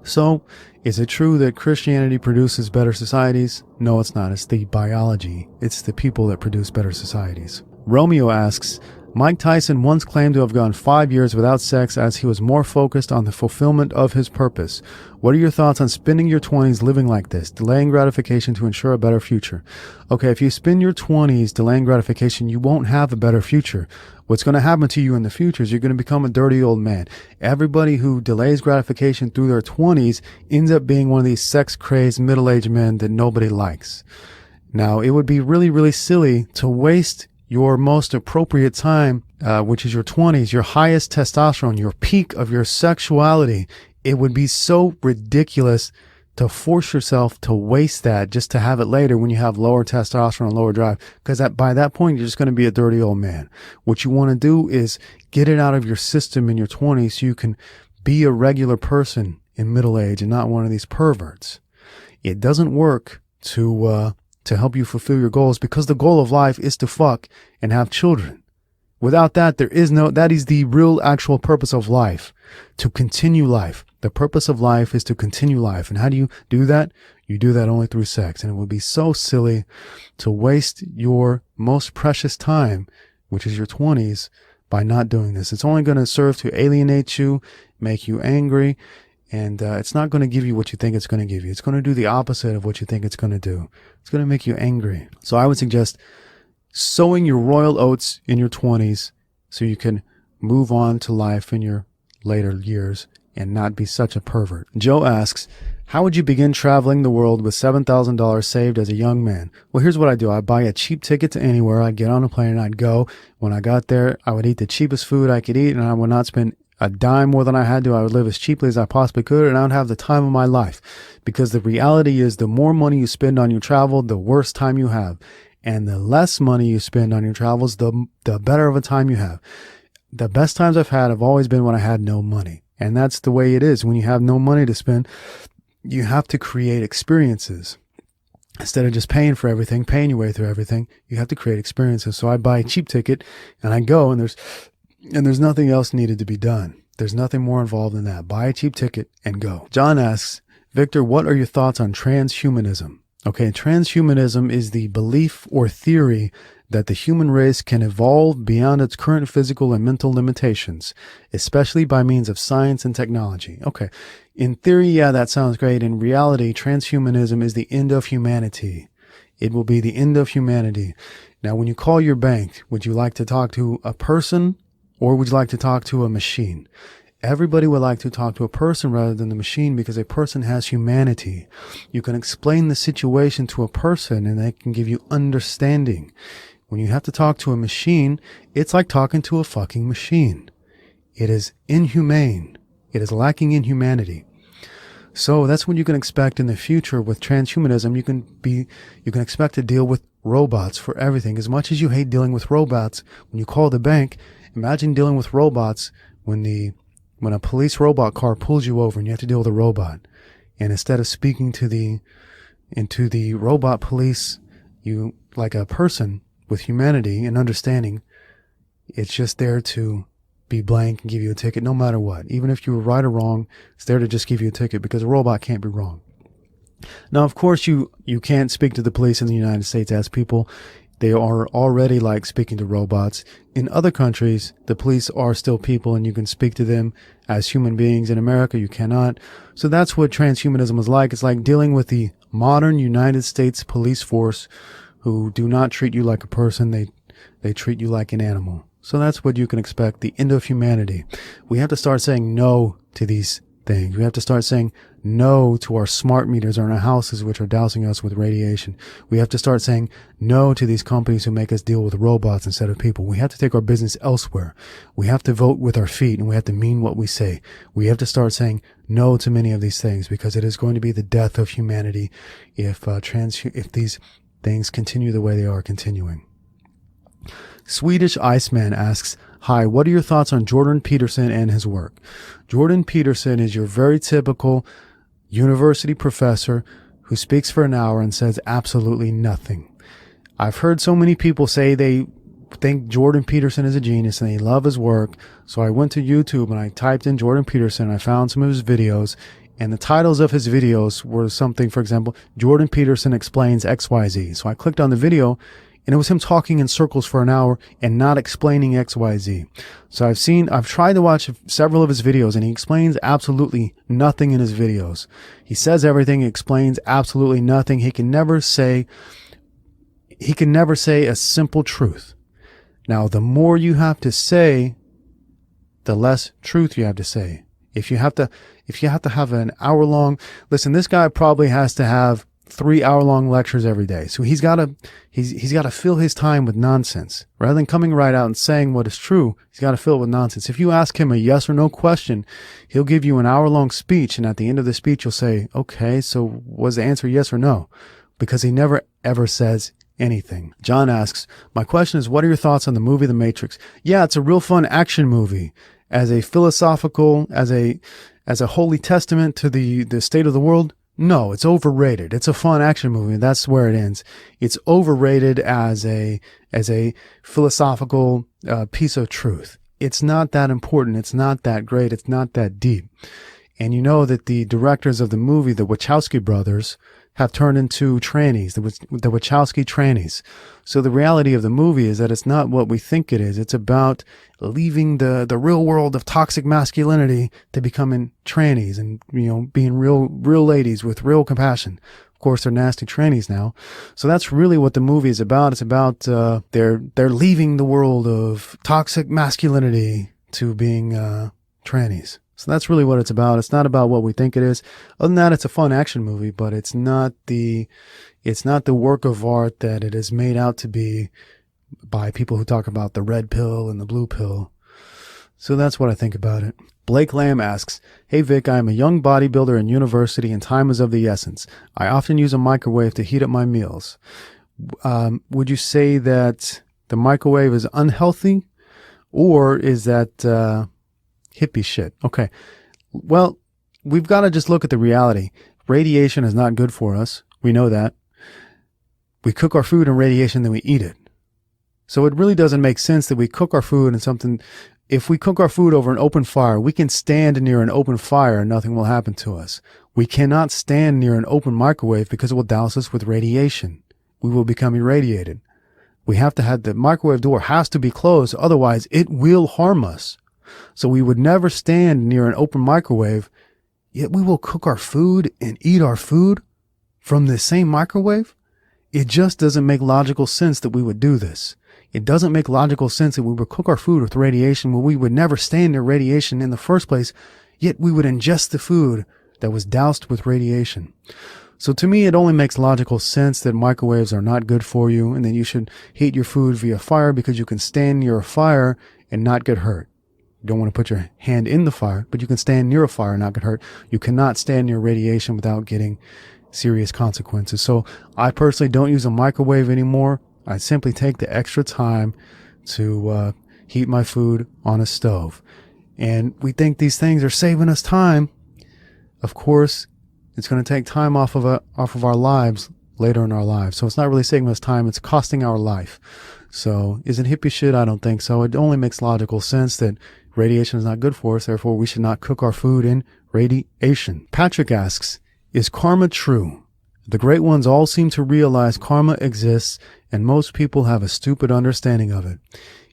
So, is it true that Christianity produces better societies? No, it's not. It's the biology. It's the people that produce better societies. Romeo asks, Mike Tyson once claimed to have gone 5 years without sex as he was more focused on the fulfillment of his purpose. What are your thoughts on spending your 20s living like this, delaying gratification to ensure a better future? Okay, if you spend your 20s delaying gratification, you won't have a better future. What's going to happen to you in the future is you're going to become a dirty old man. Everybody who delays gratification through their 20s ends up being one of these sex-crazed middle-aged men that nobody likes. Now, it would be really, really silly to waste your most appropriate time, which is your 20s, your highest testosterone, your peak of your sexuality. It would be so ridiculous to force yourself to waste that just to have it later when you have lower testosterone and lower drive, because by that point, you're just going to be a dirty old man. What you want to do is get it out of your system in your 20s so you can be a regular person in middle age and not one of these perverts. It doesn't work to help you fulfill your goals, because the goal of life is to fuck and have children. Without that, that is the real actual purpose of life, to continue life. The purpose of life is to continue life. And how do you do that? You do that only through sex. And it would be so silly to waste your most precious time, which is your 20s, by not doing this. It's only going to serve to alienate you, make you angry, and it's not going to give you what you think it's going to give you. It's going to do the opposite of what you think it's going to do. It's going to make you angry. So I would suggest sowing your royal oats in your 20s so you can move on to life in your later years and not be such a pervert. Joe asks, how would you begin traveling the world with $7,000 saved as a young man? Well, here's what I do. I buy a cheap ticket to anywhere. I'd get on a plane and I'd go. When I got there, I would eat the cheapest food I could eat, and I would not spend a dime more than I had to. I would live as cheaply as I possibly could, and I would have the time of my life. Because the reality is, the more money you spend on your travel, the worse time you have. And the less money you spend on your travels, the better of a time you have. The best times I've had have always been when I had no money. And that's the way it is. When you have no money to spend, you have to create experiences. Instead of just paying for everything, paying your way through everything, you have to create experiences. So I buy a cheap ticket and I go, and there's nothing else needed to be done. There's nothing more involved than that. Buy a cheap ticket and go. John asks, Victor, what are your thoughts on transhumanism? Okay, transhumanism is the belief or theory that the human race can evolve beyond its current physical and mental limitations, especially by means of science and technology. Okay, in theory, yeah, that sounds great. In reality, transhumanism is the end of humanity. It will be the end of humanity. Now, when you call your bank, would you like to talk to a person or would you like to talk to a machine? Everybody would like to talk to a person rather than the machine because a person has humanity. You can explain the situation to a person and they can give you understanding. When you have to talk to a machine, it's like talking to a fucking machine. It is inhumane. It is lacking in humanity. So that's what you can expect in the future with transhumanism. You can expect to deal with robots for everything. As much as you hate dealing with robots, when you call the bank, imagine dealing with robots when a police robot car pulls you over and you have to deal with a robot. And instead of speaking to the robot police, you, like a person with humanity and understanding, it's just there to be blank and give you a ticket no matter what. Even if you were right or wrong, it's there to just give you a ticket because a robot can't be wrong. Now, of course, you can't speak to the police in the United States as people. They are already like speaking to robots. In other countries, the police are still people and you can speak to them as human beings. In America, you cannot. So that's what transhumanism is like. It's like dealing with the modern United States police force who do not treat you like a person. They treat you like an animal. So that's what you can expect, the end of humanity. We have to start saying no to these things. We have to start saying no to our smart meters in our houses, which are dousing us with radiation. We have to start saying no to these companies who make us deal with robots instead of people. We have to take our business elsewhere. We have to vote with our feet and we have to mean what we say. We have to start saying no to many of these things because it is going to be the death of humanity if these things continue the way they are continuing. Swedish Iceman asks, hi, what are your thoughts on Jordan Peterson and his work? Jordan Peterson is your very typical university professor who speaks for an hour and says absolutely nothing. I've heard so many people say they think Jordan Peterson is a genius and they love his work. So I went to YouTube and I typed in Jordan Peterson. I found some of his videos and the titles of his videos were something, for example, Jordan Peterson explains XYZ. So I clicked on the video and it was him talking in circles for an hour and not explaining XYZ. So I've tried to watch several of his videos and he explains absolutely nothing in his videos. He says everything, he explains absolutely nothing. He can never say a simple truth. Now, the more you have to say, the less truth you have to say. If you have to have an hour long, listen, this guy probably has to have 3-hour-long lectures every day. So he's got to fill his time with nonsense. Rather than coming right out and saying what is true, he's got to fill it with nonsense. If you ask him a yes or no question, he'll give you an hour-long speech. And at the end of the speech, you'll say, okay, so was the answer yes or no? Because he never ever says anything. John asks, my question is, what are your thoughts on the movie The Matrix? Yeah, it's a real fun action movie. As a philosophical, as a holy testament to the state of the world, no, it's overrated. It's a fun action movie. That's where it ends. It's overrated as a philosophical piece of truth. It's not that important. It's not that great. It's not that deep. And you know that the directors of the movie, the Wachowski brothers, have turned into trannies, the Wachowski trannies. So the reality of the movie is that it's not what we think it is. It's about leaving the real world of toxic masculinity to becoming trannies and, being real ladies with real compassion. Of course, they're nasty trannies now. So that's really what the movie is about. It's about, they're leaving the world of toxic masculinity to being, trannies. So that's really what it's about. It's not about what we think it is. Other than that, it's a fun action movie, but it's not the work of art that it is made out to be by people who talk about the red pill and the blue pill. So that's what I think about it. Blake Lamb asks, hey Vic, I am a young bodybuilder in university and time is of the essence. I often use a microwave to heat up my meals. Would you say that the microwave is unhealthy or is that, hippie shit? Okay. Well, we've got to just look at the reality. Radiation is not good for us. We know that. We cook our food in radiation, then we eat it. So it really doesn't make sense that we cook our food in something If we cook our food over an open fire, we can stand near an open fire and nothing will happen to us. We cannot stand near an open microwave because it will douse us with radiation. We will become irradiated. We have to have the microwave door has to be closed. Otherwise, it will harm us. So we would never stand near an open microwave, yet we will cook our food and eat our food from the same microwave. It just doesn't make logical sense that we would do this. It doesn't make logical sense that we would cook our food with radiation when we would never stand near radiation in the first place, yet we would ingest the food that was doused with radiation. So to me, it only makes logical sense that microwaves are not good for you and that you should heat your food via fire because you can stand near a fire and not get hurt. You don't want to put your hand in the fire, but you can stand near a fire and not get hurt. You cannot stand near radiation without getting serious consequences. So I personally don't use a microwave anymore. I simply take the extra time to heat my food on a stove. And we think these things are saving us time. Of course, it's going to take time off of our lives later in our lives. So it's not really saving us time. It's costing our life. So is it hippie shit? I don't think so. It only makes logical sense that radiation is not good for us. Therefore, we should not cook our food in radiation. Patrick asks, is karma true? The great ones all seem to realize karma exists, and most people have a stupid understanding of it.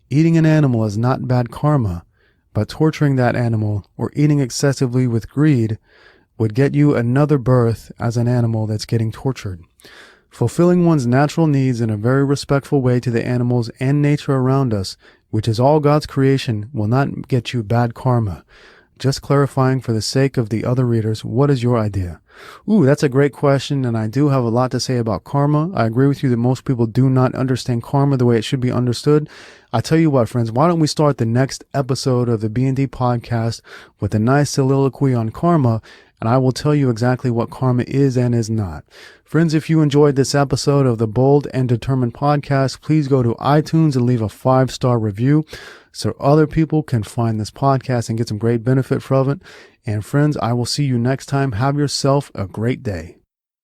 Eating an animal is not bad karma, but torturing that animal or eating excessively with greed would get you another birth as an animal that's getting tortured. Fulfilling one's natural needs in a very respectful way to the animals and nature around us, which is all God's creation, will not get you bad karma. Just clarifying for the sake of the other readers, what is your idea? Ooh, that's a great question, and I do have a lot to say about karma. I agree with you that most people do not understand karma the way it should be understood. I tell you what, friends, why don't we start the next episode of the B&D podcast with a nice soliloquy on karma, and I will tell you exactly what karma is and is not. Friends, if you enjoyed this episode of the Bold and Determined podcast, please go to iTunes and leave a 5-star review so other people can find this podcast and get some great benefit from it. And friends, I will see you next time. Have yourself a great day.